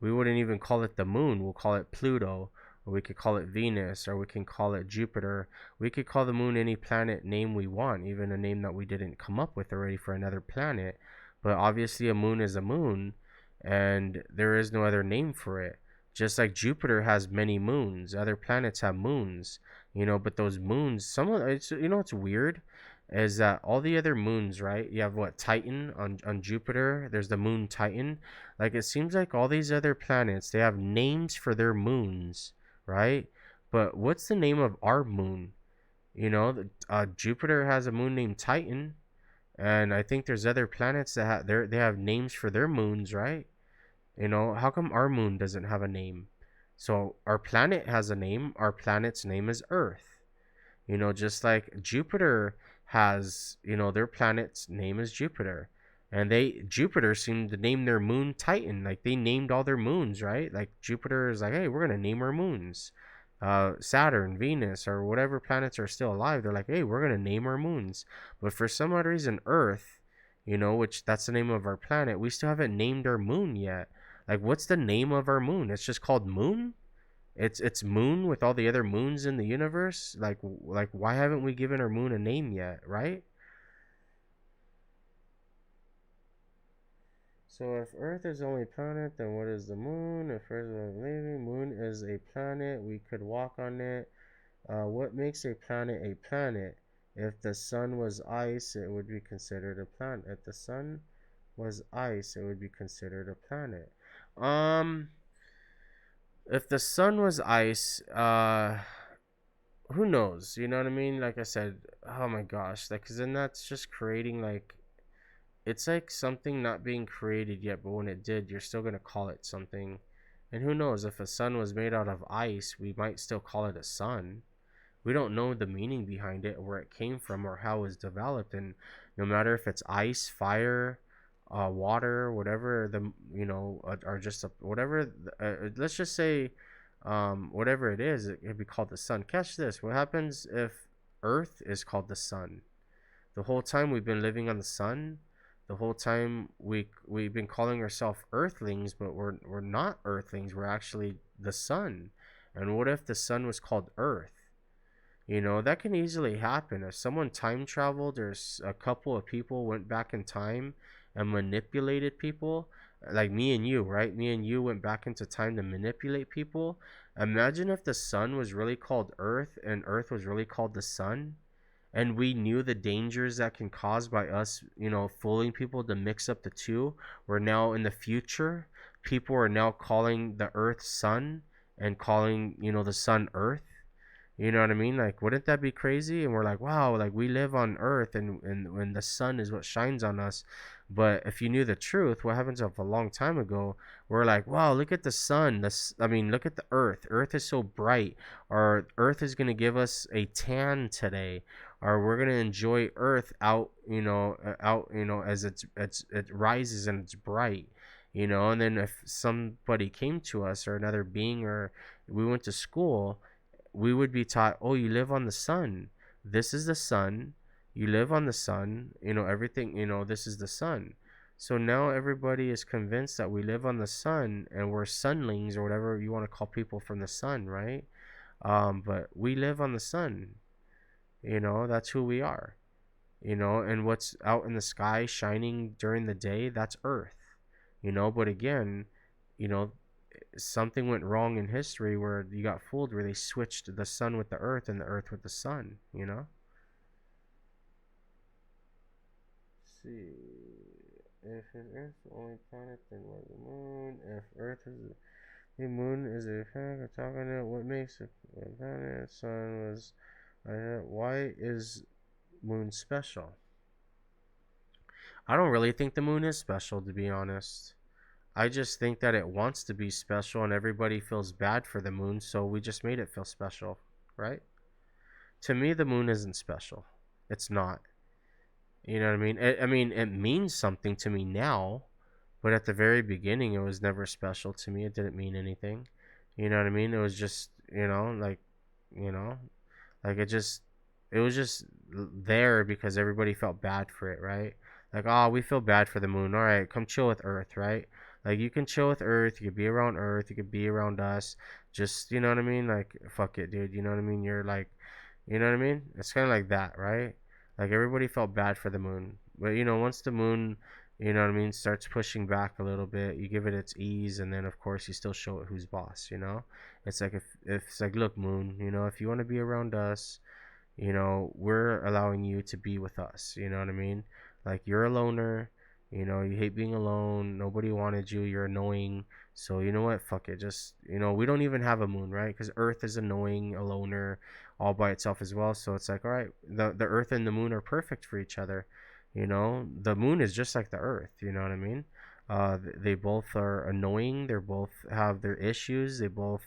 we wouldn't even call it the moon. We'll call it Pluto, or we could call it Venus, or we can call it Jupiter. We could call the moon any planet name we want, even a name that we didn't come up with already for another planet. But obviously, a moon is a moon, and there is no other name for it. Just like Jupiter has many moons, other planets have moons, but those moons, it's weird is that all the other moons, right? You have what, Titan on Jupiter. There's the moon Titan. Like, it seems like all these other planets, they have names for their moons, right? But what's the name of our moon? Jupiter has a moon named Titan, and I think there's other planets that they have names for their moons, right? How come our moon doesn't have a name? So our planet has a name. Our planet's name is Earth. Just like Jupiter has, their planet's name is Jupiter. And Jupiter seemed to name their moon Titan. Like, they named all their moons, right? Like, Jupiter is like, hey, we're going to name our moons. Saturn, Venus, or whatever planets are still alive, they're like, hey, we're going to name our moons. But for some odd reason, Earth, which that's the name of our planet, we still haven't named our moon yet. Like, what's the name of our moon? It's just called Moon. It's Moon with all the other moons in the universe. Like why haven't we given our moon a name yet, right? So if Earth is only planet, then what is the moon? If Earth is living, moon is a planet. We could walk on it. What makes a planet a planet? If the sun was ice, it would be considered a planet. If the sun was ice, it would be considered a planet. Um, if the sun was ice, who knows? You know what I mean? Like I said, oh my gosh, like, cause then that's just creating like it's like something not being created yet, but when it did, you're still gonna call it something. And who knows if a sun was made out of ice, we might still call it a sun. We don't know the meaning behind it, where it came from, or how it was developed. And no matter if it's ice, fire, water, whatever the or just whatever. Let's just say, whatever it is, it could be called the sun. Catch this: what happens if Earth is called the sun? The whole time we've been living on the sun. The whole time we've been calling ourselves Earthlings, but we're not Earthlings. We're actually the sun. And what if the sun was called Earth? That can easily happen. If someone time traveled, or a couple of people went back in time and manipulated people, like me and you, right? Me and you went back into time to manipulate people. Imagine if the sun was really called Earth and Earth was really called the sun, and we knew the dangers that can cause by us, fooling people to mix up the two. We're now in the future. People are now calling the Earth sun and calling, the sun Earth. You know what I mean? Like, wouldn't that be crazy? And we're like, wow, like we live on Earth, and when the sun is what shines on us. But if you knew the truth, what happens if a long time ago, we're like, wow, look at the sun. Look at the Earth. Earth is so bright. Or Earth is gonna give us a tan today, or we're gonna enjoy Earth out, as it rises and it's bright. And then if somebody came to us, or another being, or we went to school, we would be taught, oh, you live on the sun. This is the sun. You live on the sun. Everything, this is the sun. So now everybody is convinced that we live on the sun, and we're sunlings, or whatever you want to call people from the sun, right? But we live on the sun. That's who we are. And what's out in the sky shining during the day, that's Earth. But again, you know, something went wrong in history where you got fooled, where they switched the sun with the earth and the earth with the sun. Let's see, if an earth the only planet, then why the moon? If earth is the moon is a planet, we're talking about what makes a planet. Sun was why is moon special? I don't really think the moon is special, to be honest. I just think that it wants to be special, and everybody feels bad for the moon, so we just made it feel special, right? To me, the moon isn't special. It's not. You know what I mean? It means something to me now, but at the very beginning, it was never special to me. It didn't mean anything. You know what I mean? It was just, you know, like it was just there because everybody felt bad for it, right? Like, oh, we feel bad for the moon. All right, come chill with Earth, right? Like, you can chill with Earth. You could be around Earth. You could be around us. Just, you know what I mean? Like, fuck it, dude. You know what I mean? You're like, you know what I mean? It's kind of like that, right? Like, everybody felt bad for the moon. But, once the moon, you know what I mean, starts pushing back a little bit, you give it its ease, and then, of course, you still show it who's boss. It's like, if it's like, look, moon, if you want to be around us, we're allowing you to be with us. You know what I mean? Like, you're a loner. You hate being alone. Nobody wanted you. You're annoying. So, you know what? Fuck it. Just, we don't even have a moon, right? Because Earth is annoying, a loner, all by itself as well. So it's like, all right, the Earth and the moon are perfect for each other. The moon is just like the Earth. You know what I mean? They both are annoying. They both have their issues. They both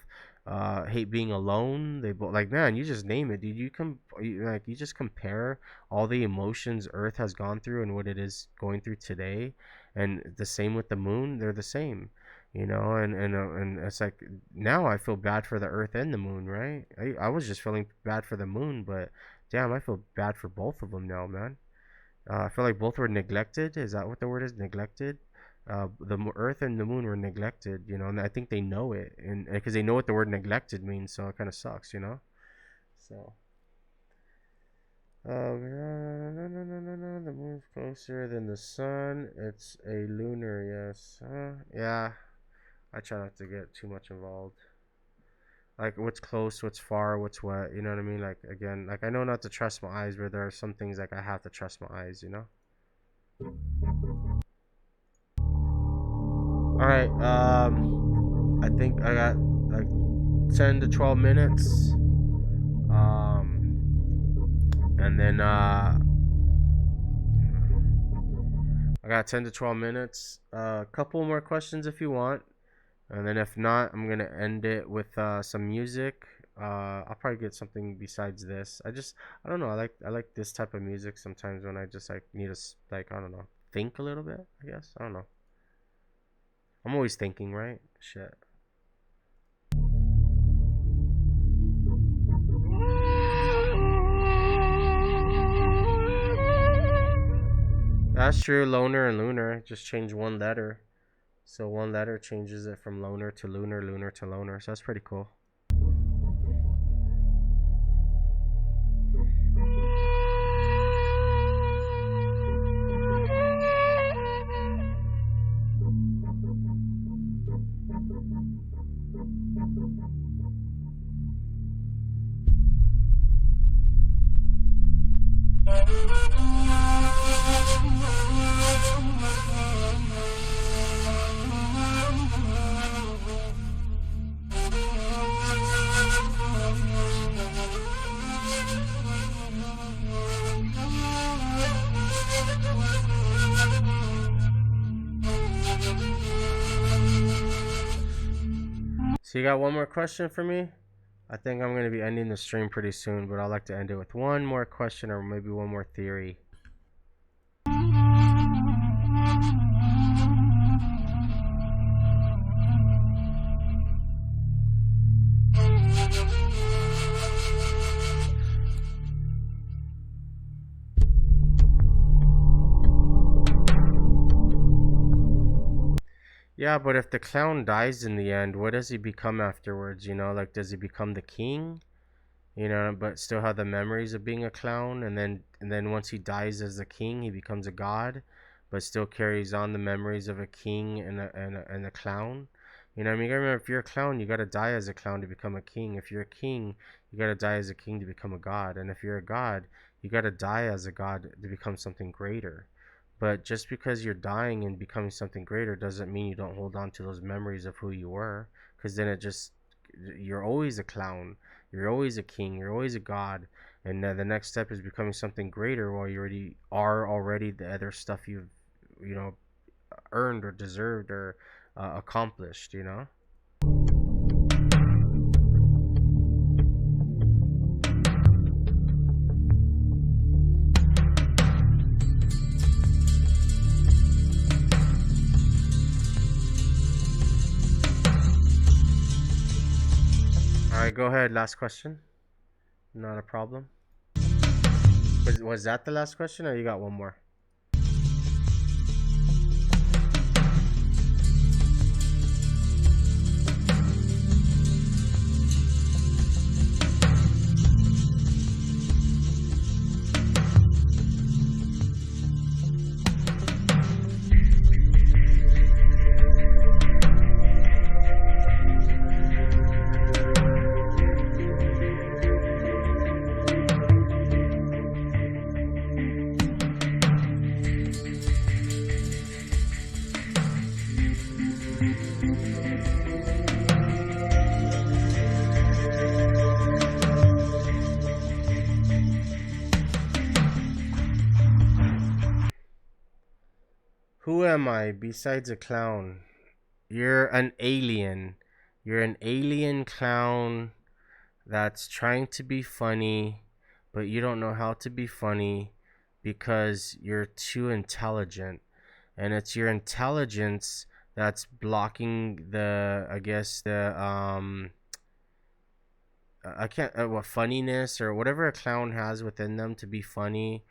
hate being alone. They both, like, man, you just name it, dude. You just compare all the emotions Earth has gone through and what it is going through today, and the same with the moon. They're the same. And it's like, now I feel bad for the Earth and the moon, right? I was just feeling bad for the moon, but damn, I feel bad for both of them now, man. I feel like both were neglected. Is that what the word is? Neglected? The Earth and the Moon were neglected, you know, and I think they know it, and because they know what the word neglected means, so it kind of sucks, you know. So, no, no, no, no, no. The moon's closer than the sun. It's a lunar, yes. Yeah. I try not to get too much involved. Like what's close, what's far, what's what. You know what I mean? Like again, like I know not to trust my eyes, but there are some things like I have to trust my eyes. You know. All right. I think I got like 10 to 12 minutes. And then I got 10 to 12 minutes. A couple more questions if you want, and then if not, I'm gonna end it with some music. I'll probably get something besides this. I don't know. I like this type of music sometimes when I just like need to like I don't know think a little bit. I guess I don't know. I'm always thinking, right? Shit. That's true. Loner and lunar just change one letter. So one letter changes it from loner to lunar, lunar to loner. So that's pretty cool. So you got one more question for me? I think I'm going to be ending the stream pretty soon, but I'd like to end it with one more question or maybe one more theory. Yeah, but if the clown dies in the end, what does he become afterwards? You know, like does he become the king? You know, but still have the memories of being a clown, and then once he dies as the king, he becomes a god, but still carries on the memories of a king and a clown. You know what I mean? You gotta remember, if you're a clown, you gotta die as a clown to become a king. If you're a king, you gotta die as a king to become a god. And if you're a god, you gotta die as a god to become something greater. But just because you're dying and becoming something greater doesn't mean you don't hold on to those memories of who you were, because then it just you're always a clown, you're always a king, you're always a god, and the next step is becoming something greater while you already the other stuff you've you know earned or deserved or accomplished. You know. All right, go ahead. Last question. Not a problem. Was that the last question, or you got one more? Who am I besides a clown? You're an alien. You're an alien clown that's trying to be funny, but you don't know how to be funny because you're too intelligent. And it's your intelligence that's blocking I guess I can't what funniness or whatever a clown has within them to be funny,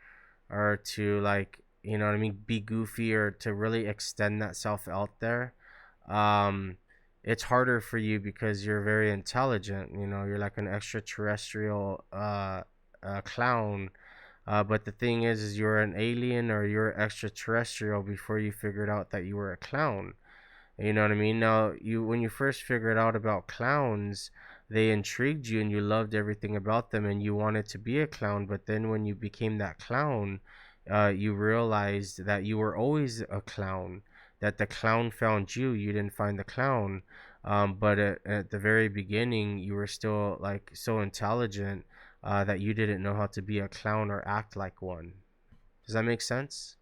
or to like you know what I mean, be goofy or to really extend that self out there, um, it's harder for you because you're very intelligent. You know, you're like an extraterrestrial clown. But the thing is you're an alien or you're extraterrestrial before you figured out that you were a clown. You know what I mean? Now, you when you first figured out about clowns, they intrigued you and you loved everything about them and you wanted to be a clown. But then when you became that clown, you realized that you were always a clown, that the clown found you. You didn't find the clown. But at the very beginning, you were still like so intelligent that you didn't know how to be a clown or act like one. Does that make sense?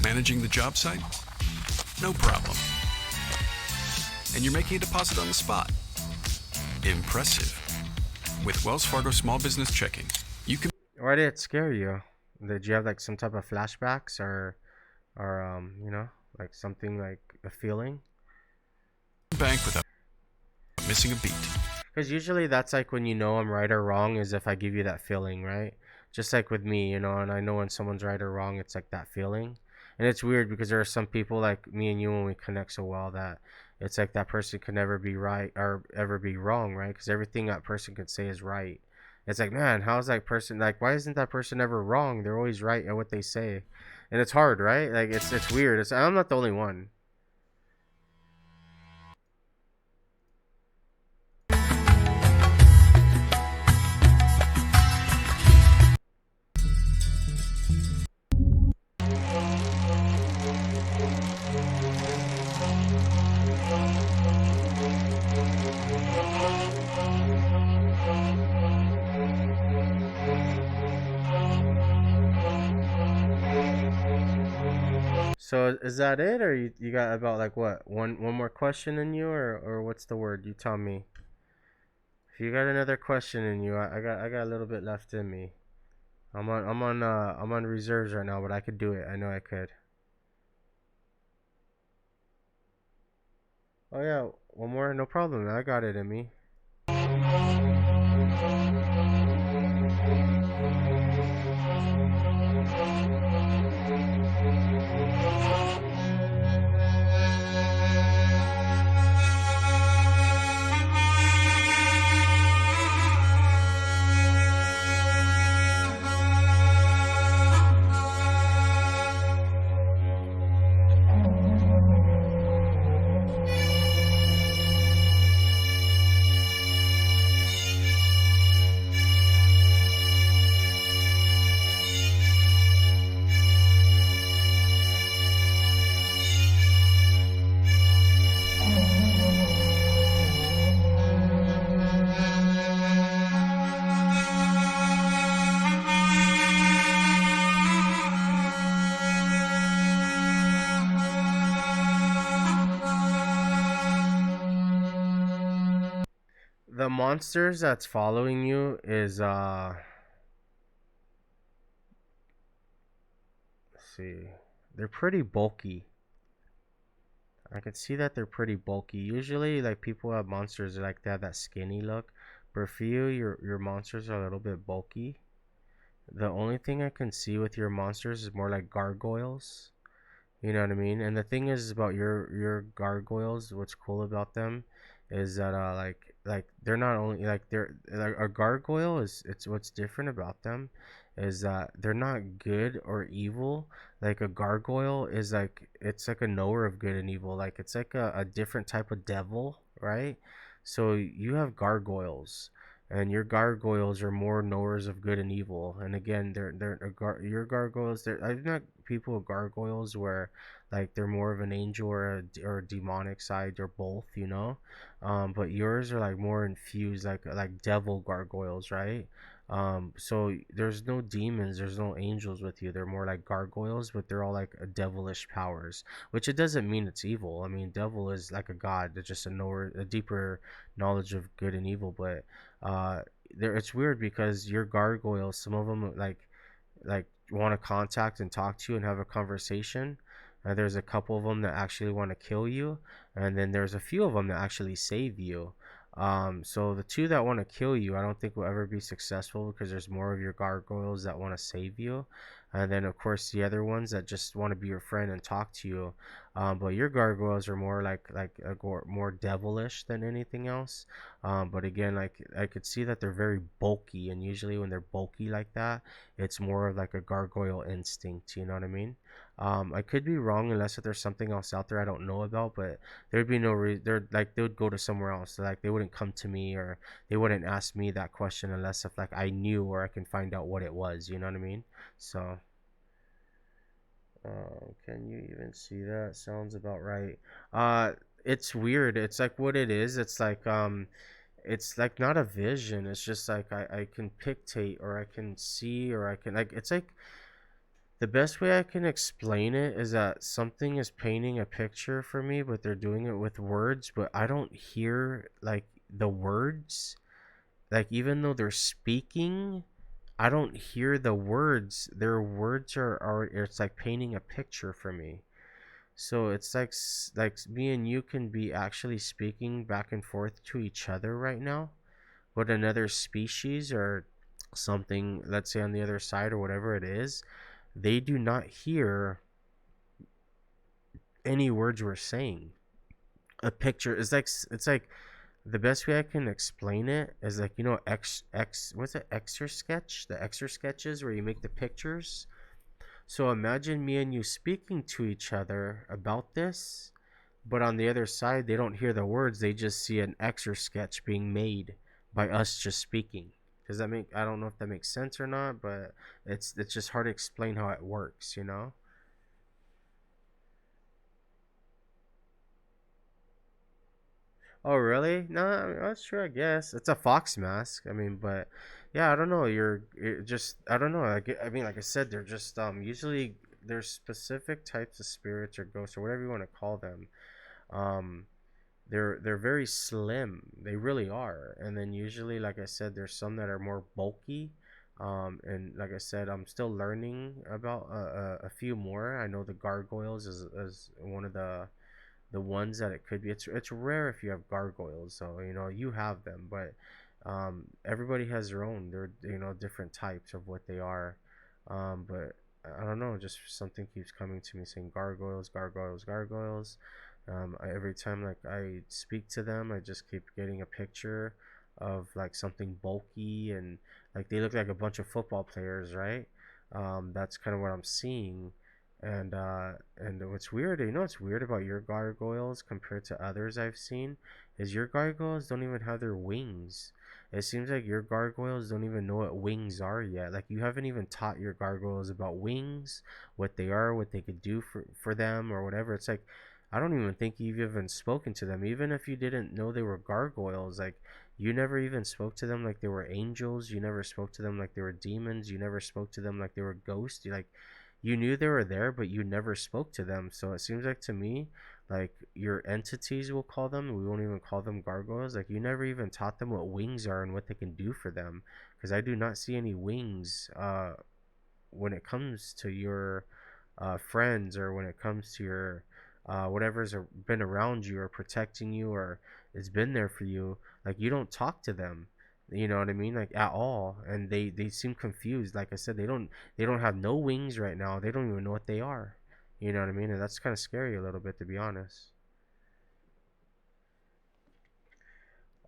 Managing the job site? No problem. And you're making a deposit on the spot? Impressive. With Wells Fargo Small Business Checking, you can Why did it scare you? Did you have like some type of flashbacks or you know, like something like a feeling? bank without missing a beat. Because usually that's like when you know I'm right or wrong is if I give you that feeling, right? Just like with me, you know, and I know when someone's right or wrong, it's like that feeling. And it's weird because there are some people like me and you when we connect so well that it's like that person could never be right or ever be wrong, right? Because everything that person could say is right. It's like, man, how's that person like? Why isn't that person ever wrong? They're always right at what they say, and it's hard, right? Like it's weird. It's I'm not the only one. So is that it, or you got about like what one more question in you, or what's the word? You tell me. If you got another question in you, I got a little bit left in me. I'm on reserves right now, but I could do it. I know I could. Oh yeah, one more, no problem. I got it in me. The monsters that's following you is let's see. They're pretty bulky. I can see that they're pretty bulky. Usually like people who have monsters like they have that skinny look. But for you, your monsters are a little bit bulky. The only thing I can see with your monsters is more like gargoyles. You know what I mean? And the thing is about your gargoyles, what's cool about them is that like they're not only like they're like a gargoyle is it's what's different about them is that they're not good or evil. Like a gargoyle is like it's like a knower of good and evil. Like it's like a different type of devil, right? So you have gargoyles and your gargoyles are more knowers of good and evil. And again, your gargoyles. They're I've met people with gargoyles where like they're more of an angel or a demonic side or both, you know. But yours are like more infused, like devil gargoyles, right? So there's no demons, there's no angels with you. They're more like gargoyles, but they're all like a devilish powers, which it doesn't mean it's evil. I mean, devil is like a god. It's just a deeper knowledge of good and evil. But there, it's weird because your gargoyles, some of them like want to contact and talk to you and have a conversation. There's a couple of them that actually want to kill you, and then there's a few of them that actually save you. So the two that want to kill you, I don't think will ever be successful because there's more of your gargoyles that want to save you, and then of course the other ones that just want to be your friend and talk to you. But your gargoyles are more more devilish than anything else. But again, like I could see that they're very bulky, and usually when they're bulky like that, it's more of like a gargoyle instinct. You know what I mean? I could be wrong unless if there's something else out there I don't know about, but there'd be no reason. They're like they would go to somewhere else. Like they wouldn't come to me or they wouldn't ask me that question unless if like I knew or I can find out what it was. You know what I mean? So, can you even see that? Sounds about right. It's weird. It's like what it is. It's like not a vision. It's just like I can pictate or I can see or I can like it's like the best way I can explain it is that something is painting a picture for me, but they're doing it with words, but I don't hear like the words. Like even though they're speaking, I don't hear the words. Their words are it's like painting a picture for me. So it's like me and you can be actually speaking back and forth to each other right now, but another species or something, let's say on the other side or whatever it is, they do not hear any words we're saying. A picture is like it's like the best way I can explain it is like what's it Exer sketch, the Exer sketches where you make the pictures. So imagine me and you speaking to each other about this, but on the other side they don't hear the words, they just see an Exer sketch being made by us just speaking. Does that make, I don't know if that makes sense or not, but it's just hard to explain how it works, you know? Oh, really? No, I mean, that's true. I guess it's a fox mask. I mean, but yeah, I don't know. You're just I don't know. I mean, like I said, they're just usually there's specific types of spirits or ghosts or whatever you want to call them. Um, they're very slim. They really are. And then usually, like I said, there's some that are more bulky. And like I said, I'm still learning about a few more. I know the gargoyles is one of the ones that it could be. It's rare if you have gargoyles, so you know you have them, but everybody has their own. They're different types of what they are, but I don't know. Just something keeps coming to me saying gargoyles, gargoyles, gargoyles. Every time like I speak to them, I just keep getting a picture of like something bulky and like they look like a bunch of football players, right? That's kind of what I'm seeing, and what's weird, what's weird about your gargoyles compared to others I've seen is your gargoyles don't even have their wings. It seems like your gargoyles don't even know what wings are yet. Like you haven't even taught your gargoyles about wings, what they are, what they could do for them or whatever. It's like I don't even think you've even spoken to them. Even if you didn't know they were gargoyles, like you never even spoke to them like they were angels. You never spoke to them like they were demons. You never spoke to them like they were ghosts. You knew they were there, but you never spoke to them. So it seems like to me, like your entities, we'll call them. We won't even call them gargoyles. Like you never even taught them what wings are and what they can do for them. Because I do not see any wings when it comes to your friends or when it comes to your whatever's been around you or protecting you or has been there for you. Like you don't talk to them, you know what I mean, like at all, and they seem confused. Like I said, they don't have no wings right now. They don't even know what they are, you know what I mean, and that's kind of scary a little bit, to be honest.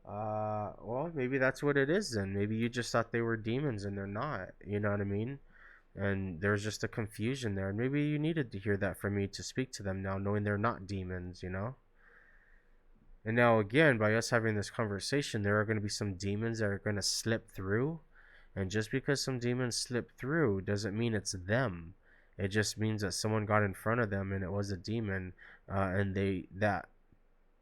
Well, maybe that's what it is then. Maybe you just thought they were demons and they're not, you know what I mean, and there's just a confusion there, and maybe you needed to hear that from me to speak to them now knowing they're not demons, you know. And now again, by us having this conversation, there are going to be some demons that are going to slip through, and just because some demons slip through doesn't mean it's them. It just means that someone got in front of them and it was a demon, and they that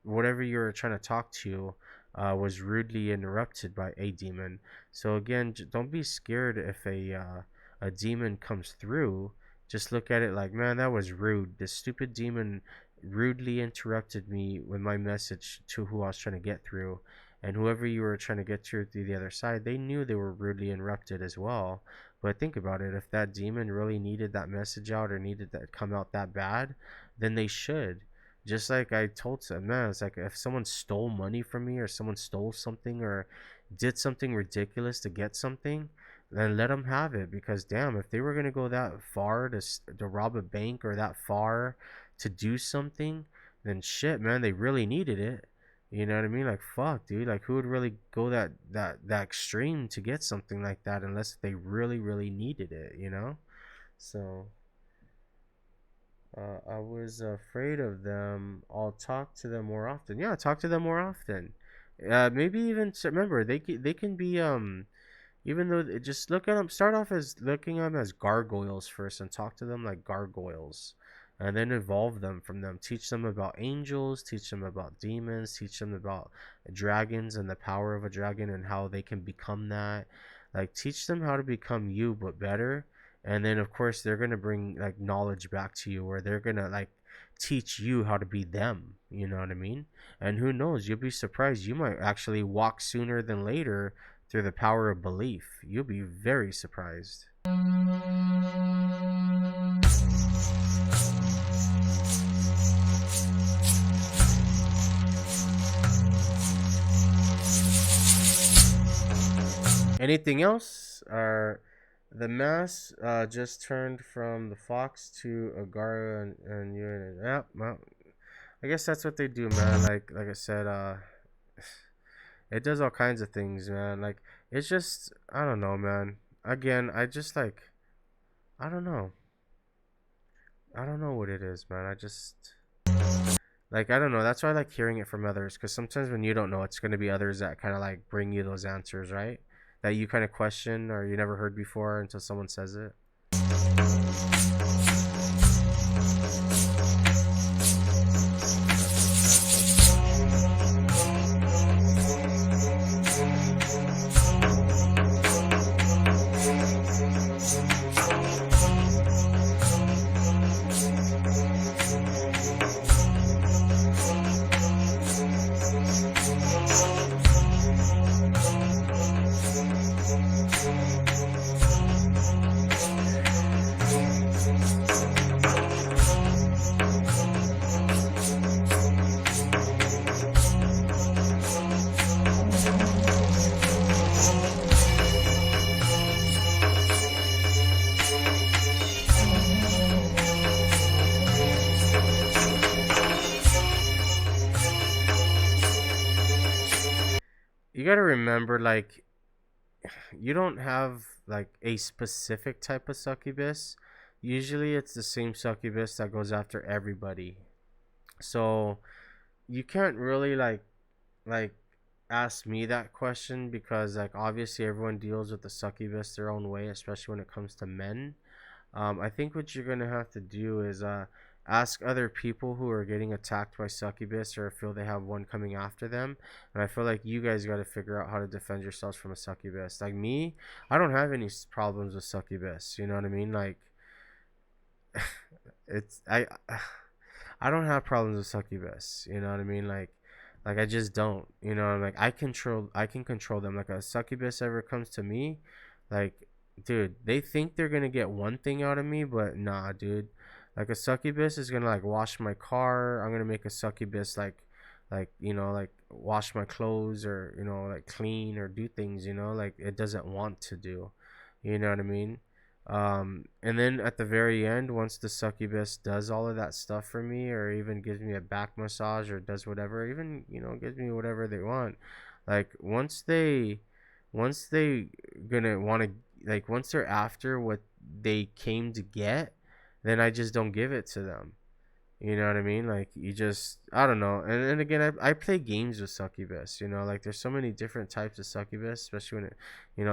whatever you're trying to talk to, was rudely interrupted by a demon. So again, don't be scared if a demon comes through. Just look at it like, man, that was rude. This stupid demon rudely interrupted me with my message to who I was trying to get through. And whoever you were trying to get through the other side, they knew they were rudely interrupted as well. But think about it, if that demon really needed that message out or needed that come out that bad, then they should. Just like I told some man, it's like if someone stole money from me or someone stole something or did something ridiculous to get something, then let them have it. Because damn, if they were gonna go that far to rob a bank or that far to do something, then shit, man, they really needed it. You know what I mean? Like fuck, dude. Like who would really go that extreme to get something like that unless they really really needed it? You know? So I was afraid of them. I'll talk to them more often. Yeah, talk to them more often. Maybe even remember they can be even though just look at them. Start off as looking at them as gargoyles first, and talk to them like gargoyles, and then evolve them from them. Teach them about angels. Teach them about demons. Teach them about dragons and the power of a dragon and how they can become that. Like teach them how to become you but better, and then of course they're gonna bring like knowledge back to you, or they're gonna like teach you how to be them. You know what I mean? And who knows? You'll be surprised. You might actually walk sooner than later through the power of belief. You'll be very surprised. Anything else? Or the mass just turned from the fox to Agara and you and yeah, well, I guess that's what they do, man. Like I said, it does all kinds of things, man. Like it's just I don't know, man. Again, I just like I don't know. I don't know what it is, man. I just like I don't know. That's why I like hearing it from others, because sometimes when you don't know, it's gonna be others that kind of like bring you those answers, right? That you kind of question or you never heard before until someone says it. You gotta remember, like, you don't have like a specific type of succubus. Usually, it's the same succubus that goes after everybody. So you can't really like ask me that question, because like obviously everyone deals with the succubus their own way, especially when it comes to men. I think what you're gonna have to do is ask other people who are getting attacked by succubus or feel they have one coming after them, and I feel like you guys got to figure out how to defend yourselves from a succubus. Like me, I don't have any problems with succubus. You know what I mean? Like it's I don't have problems with succubus. You know what I mean? Like I just don't. You know, like I can control them. Like a succubus ever comes to me, like dude, they think they're gonna get one thing out of me, but nah, dude. Like a succubus is gonna like wash my car. I'm gonna make a succubus like like wash my clothes, or like clean or do things like it doesn't want to do. You know what I mean? And then at the very end, once the succubus does all of that stuff for me, or even gives me a back massage, or does whatever, even gives me whatever they want, like once they gonna want to, like once they're after what they came to get, then I just don't give it to them. You know what I mean? Like you just I don't know. And again, I play games with succubus. Like there's so many different types of succubus, especially when it,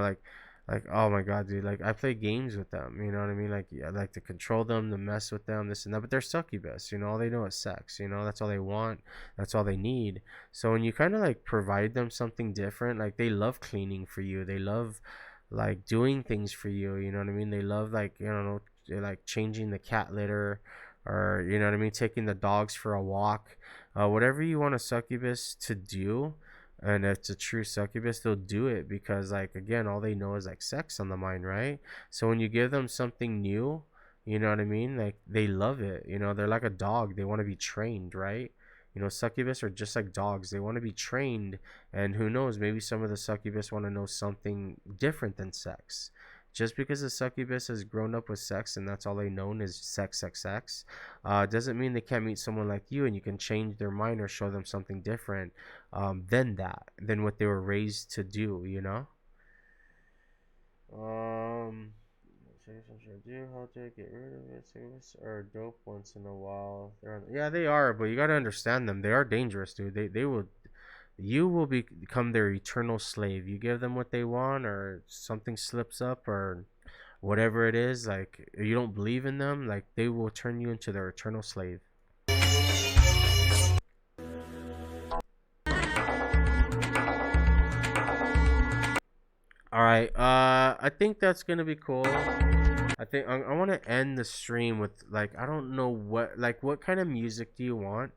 like Like, oh my god, dude, like I play games with them, you know what I mean? Like, yeah, I like to control them, to mess with them, this and that, but they're succubus, you know, all they know is sex, you know, that's all they want, that's all they need. So when you kind of like provide them something different, like they love cleaning for you, they love like doing things for you, you know what I mean? They love like, you know, like changing the cat litter, or you know what I mean, taking the dogs for a walk, whatever you want a succubus to do. And if it's a true succubus, they'll do it because, like, again, all they know is like sex on the mind, right? So when you give them something new, you know what I mean, like they love it, you know, they're like a dog, they want to be trained, right? You know, succubus are just like dogs, they want to be trained. And who knows, maybe some of the succubus want to know something different than sex. Just because a succubus has grown up with sex and that's all they know is sex, sex, sex, doesn't mean they can't meet someone like you and you can change their mind or show them something different, than what they were raised to do, you know. Um, do how to get rid of it. Succubus are dope once in a while. Yeah, they are, but you gotta understand them. They are dangerous, dude. They will, you will become their eternal slave. You give them what they want, or something slips up, or whatever it is. Like you don't believe in them, like they will turn you into their eternal slave. All right. I think that's gonna be cool. I think I want to end the stream with like, I don't know what kind of music do you want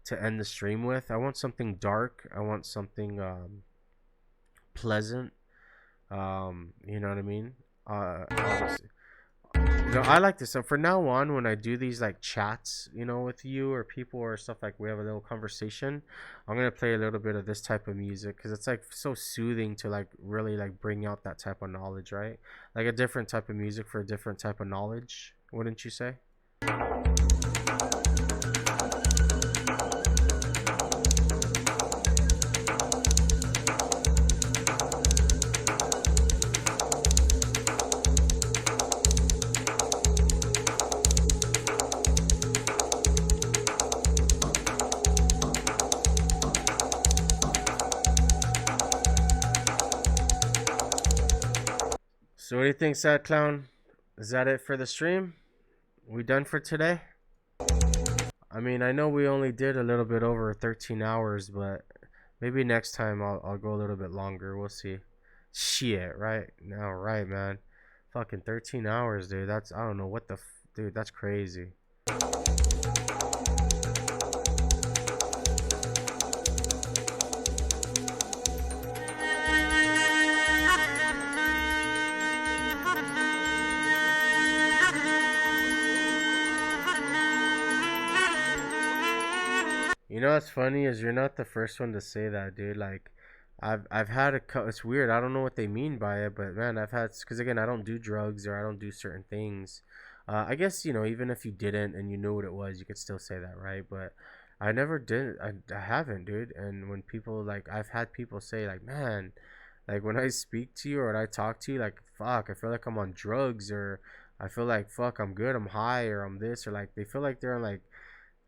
to end the stream with? I want something dark. I want something pleasant. You know what I mean? Obviously, you know, I like this. So for now on, when I do these like chats, you know, with you or people or stuff, like we have a little conversation, I'm gonna play a little bit of this type of music because it's like so soothing to like really like bring out that type of knowledge, right? Like a different type of music for a different type of knowledge, wouldn't you say? So what do you think, Sad Clown? Is that it for the stream? We done for today? I mean, I know we only did a little bit over 13 hours, but maybe next time I'll go a little bit longer. We'll see. Shit, right? Now, right, man. Fucking 13 hours, dude. That's, I don't know what the dude, that's crazy. You know what's funny is you're not the first one to say that, dude. Like, I've had it's weird. I don't know what they mean by it, but man, I've had, because again, I don't do drugs or I don't do certain things. I guess, you know, even if you didn't and you knew what it was, you could still say that, right? But I never did. I haven't, dude. And when people like, I've had people say like, man, like when I speak to you or when I talk to you, like, fuck, I feel like I'm on drugs, or I feel like, fuck, I'm good, I'm high, or I'm this, or like they feel like they're on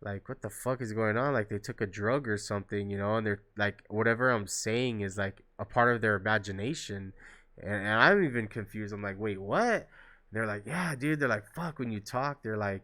like what the fuck is going on, like they took a drug or something, you know, and they're like whatever I'm saying is like a part of their imagination. And I'm even confused. I'm like, wait, what? They're like, yeah, dude. They're like, fuck, when you talk, they're like,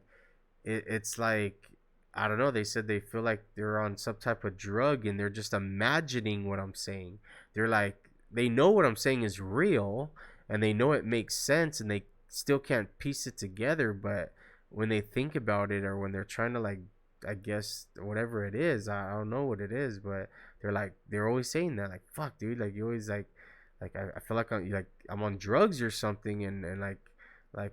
it's like, I don't know, they said they feel like they're on some type of drug and they're just imagining what I'm saying. They're like, they know what I'm saying is real and they know it makes sense and they still can't piece it together, but when they think about it or when they're trying to like, I guess whatever it is, I don't know what it is, but they're like, they're always saying that, like, fuck, dude, like you always like I feel like I'm on drugs or something, and like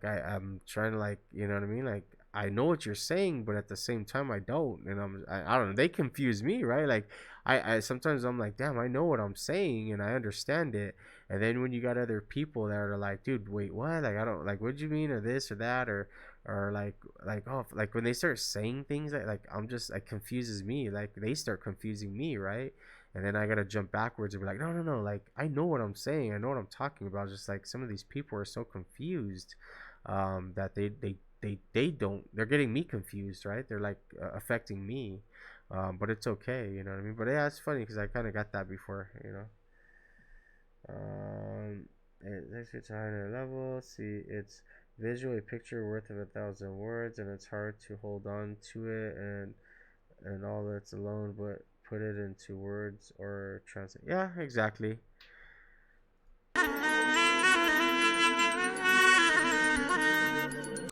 I'm trying to, like, you know what I mean, like I know what you're saying, but at the same time I don't, and I don't know, they confuse me, right? Like I sometimes I'm like, damn, I know what I'm saying and I understand it, and then when you got other people that are like, dude, wait, what? Like I don't, like, what do you mean, or this or that, or like, oh, like when they start saying things like I'm just like, confuses me, like they start confusing me, right? And then I gotta jump backwards and be like, no, no, no, like I know what I'm saying, I know what I'm talking about. Just like some of these people are so confused, that they don't, they're getting me confused, right? They're like, affecting me, but it's okay, you know what I mean? But yeah, it's funny because I kind of got that before, you know. It takes you to a higher level. See, it's visual, a picture worth of 1,000 words, and it's hard to hold on to it and all that's alone, but put it into words or translate. Yeah, exactly.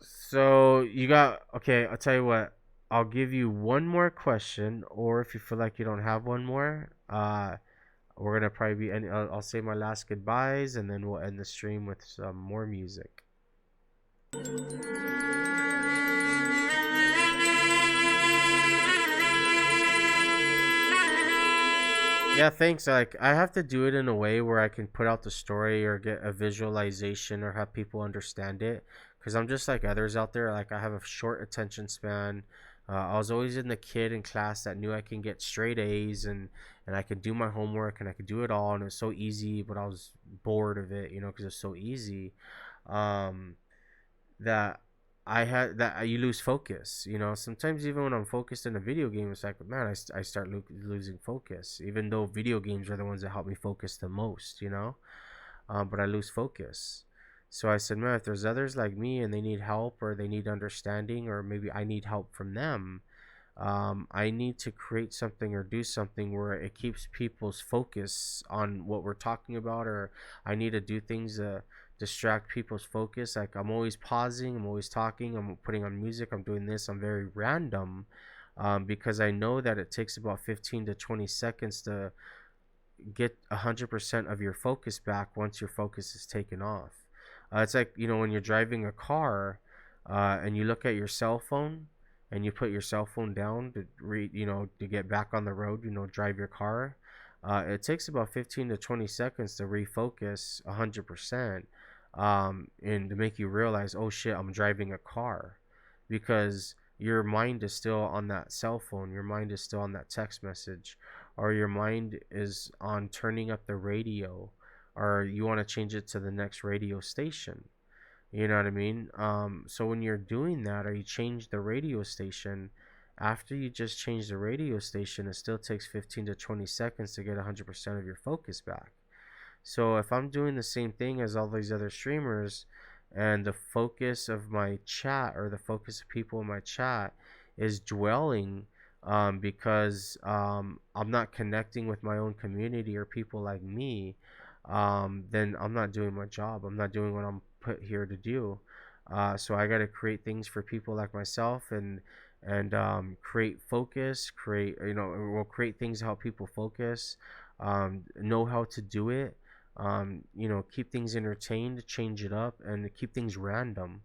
So you got okay. I'll tell you what. I'll give you one more question, or if you feel like you don't have one more, we're gonna probably be. And I'll say my last goodbyes, and then we'll end the stream with some more music. Yeah, thanks. Like I have to do it in a way where I can put out the story or get a visualization or have people understand it. Because I'm just like others out there. Like I have a short attention span. I was always in the kid in class that knew I can get straight A's and I could do my homework and I could do it all and it was so easy. But I was bored of it, because it's so easy. Um, that I had that you lose focus. Sometimes even when I'm focused in a video game, it's like, man, I start losing focus, even though video games are the ones that help me focus the most. But I lose focus. So I said, man, if there's others like me and they need help or they need understanding or maybe I need help from them, I need to create something or do something where it keeps people's focus on what we're talking about, or I need to do things to distract people's focus. Like I'm always pausing, I'm always talking, I'm putting on music, I'm doing this, I'm very random, because I know that it takes about 15 to 20 seconds to get 100% of your focus back once your focus is taken off. It's like, when you're driving a car and you look at your cell phone and you put your cell phone down to to get back on the road, drive your car. It takes about 15 to 20 seconds to refocus 100%, and to make you realize, oh shit, I'm driving a car, because your mind is still on that cell phone, your mind is still on that text message, or your mind is on turning up the radio, or you want to change it to the next radio station. You know what I mean? So when you're doing that, or you change the radio station, after you just change the radio station, it still takes 15 to 20 seconds to get 100% of your focus back. So if I'm doing the same thing as all these other streamers, and the focus of my chat or the focus of people in my chat is dwelling, because I'm not connecting with my own community or people like me, then I'm not doing my job. I'm not doing what I'm put here to do. So I got to create things for people like myself, and create focus, we'll create things to help people focus, know how to do it, keep things entertained, change it up, and keep things random.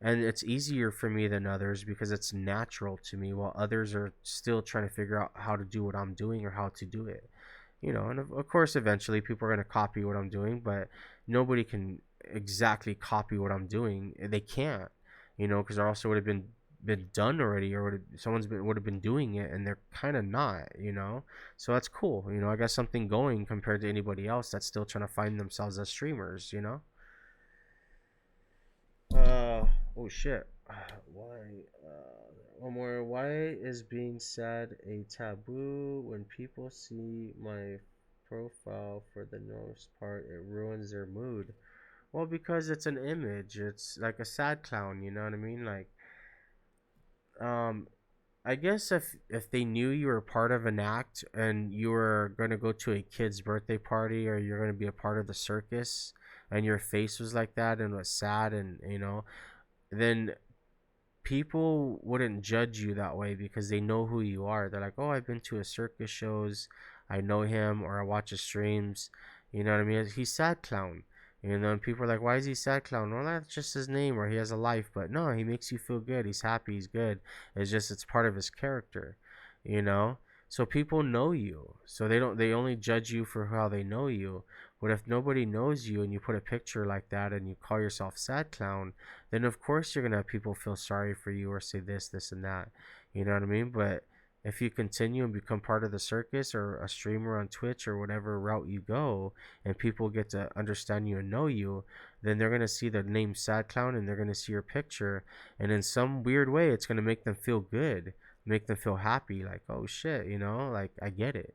And it's easier for me than others because it's natural to me, while others are still trying to figure out how to do what I'm doing or how to do it. And of course, eventually people are going to copy what I'm doing, but nobody can exactly copy what I'm doing. They can't, because there also would have been done already, or would have been doing it, and they're kind of not. So that's cool. I got something going compared to anybody else that's still trying to find themselves as streamers. Oh shit. Why? One more. Why is being sad a taboo? When people see my profile, for the most part, it ruins their mood. Well, because it's an image. It's like a sad clown. You know what I mean? Like, um, I guess if they knew you were part of an act and you were gonna go to a kid's birthday party, or you're gonna be a part of the circus, and your face was like that and was sad, and then people wouldn't judge you that way because they know who you are. They're like, oh, I've been to his circus shows, I know him, or I watch his streams. You know what I mean? He's sad clown. And people are like, why is he sad clown? Well, that's just his name, or he has a life. But no, he makes you feel good. He's happy. He's good. It's part of his character. You know. So people know you. So they only judge you for how they know you. But if nobody knows you and you put a picture like that and you call yourself sad clown, then of course you're gonna have people feel sorry for you or say this, and that. You know what I mean? But if you continue and become part of the circus or a streamer on Twitch or whatever route you go, and people get to understand you and know you, then they're gonna see the name Sad Clown and they're gonna see your picture, and in some weird way, it's gonna make them feel good, make them feel happy, like, oh shit, like I get it.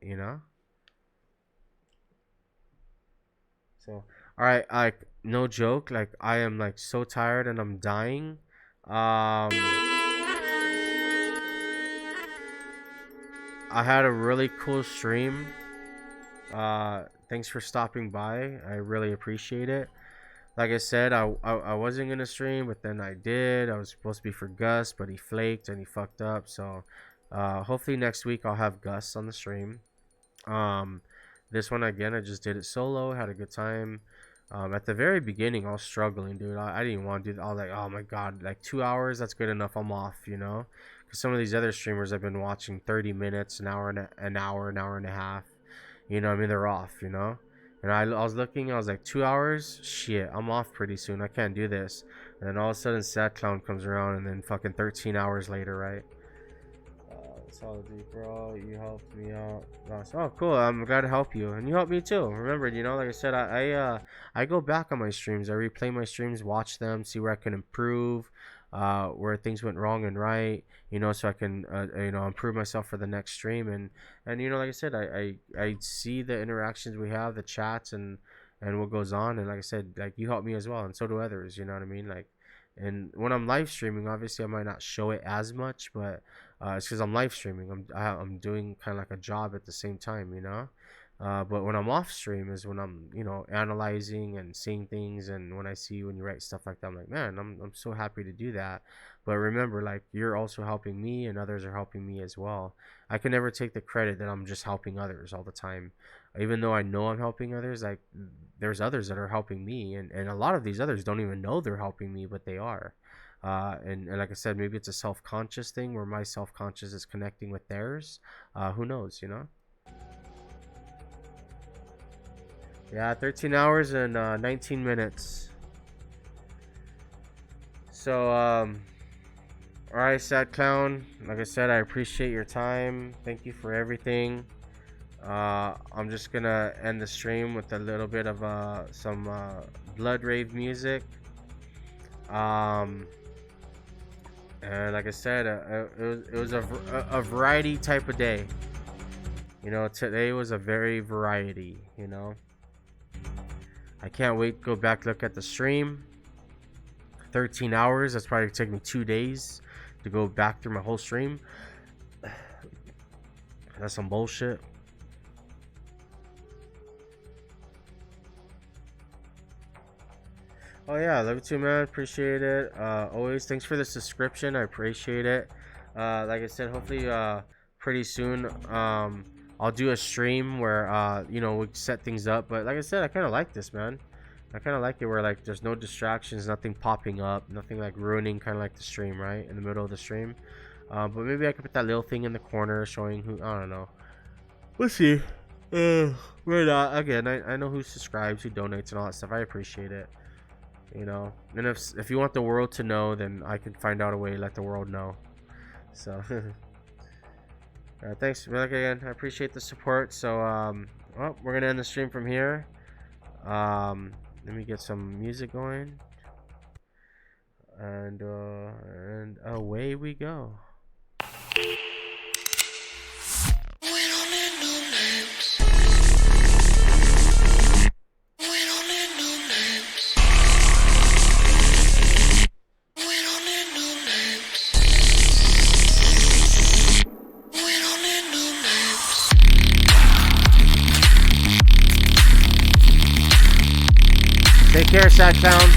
So, all right, no joke, like I am like so tired and I'm dying. Um, I had a really cool stream. Thanks for stopping by. I really appreciate it. Like I said, I wasn't gonna stream, but then I did. I was supposed to be for Gus, but he flaked and he fucked up. So, hopefully next week I'll have Gus on the stream. Um, this one again, I just did it solo. Had a good time. At the very beginning, I was struggling, dude. I didn't want to do that. I was like, oh my god, like 2 hours, that's good enough. I'm off, you know. Because some of these other streamers I've been watching 30 minutes, an hour and a half. You know, I mean, they're off, you know. And I was looking, I was like, 2 hours? Shit, I'm off pretty soon. I can't do this. And then all of a sudden, Sad Clown comes around, and then fucking 13 hours later, right? Solid Dude, bro, you helped me out. Oh, cool. I'm glad to help you, and you helped me too. Remember, you know, like I said, I go back on my streams. I replay my streams, watch them, see where I can improve, where things went wrong and right. You know, so I can you know, improve myself for the next stream. And you know, like I said, I see the interactions we have, the chats, and what goes on. And like I said, like you help me as well, and so do others. You know what I mean? Like, and when I'm live streaming, obviously I might not show it as much, but it's because I'm live streaming. I'm doing kind of like a job at the same time, you know. But when I'm off stream is when I'm, you know, analyzing and seeing things, and when you write stuff like that, I'm like, man, I'm so happy to do that. But remember, like, you're also helping me, and others are helping me as well. I can never take the credit that I'm just helping others all the time, even though I know I'm helping others. Like, there's others that are helping me, and a lot of these others don't even know they're helping me, but they are. And like I said, maybe it's a self-conscious thing where my self-conscious is connecting with theirs. Who knows, you know? Yeah, 13 hours and 19 minutes. So, alright, Sad Clown. Like I said, I appreciate your time. Thank you for everything. I'm just gonna end the stream with a little bit of some Blood Rave music. And like I said, it was a variety type of day. You know, today was a very variety, you know. I can't wait to go back, look at the stream. 13 hours, that's probably gonna take me 2 days to go back through my whole stream. That's some bullshit. Oh yeah, love you too, man. Appreciate it. Always thanks for the subscription. I appreciate it. Like I said, hopefully pretty soon I'll do a stream where you know, we set things up. But like I said, I kind of like this, man. I kind of like it where like there's no distractions, nothing popping up, nothing like ruining kind of like the stream, right, in the middle of the stream. But maybe I could put that little thing in the corner showing who, I don't know. We'll see. We're not, again, I know who subscribes, who donates and all that stuff. I appreciate it. You know, and if you want the world to know, then I can find out a way to let the world know. So thanks, Malik, again. I appreciate the support. So well, we're gonna end the stream from here. Let me get some music going, and away we go. Take care, Sad Clown.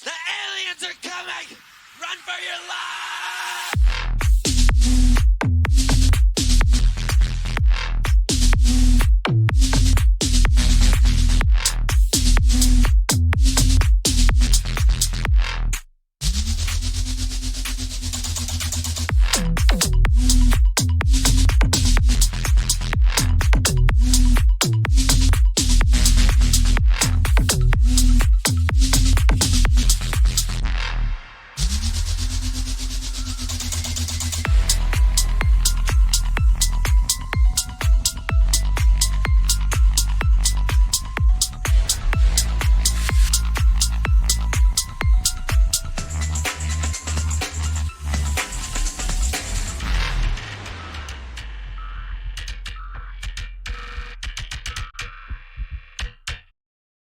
The aliens are coming! Run for your lives!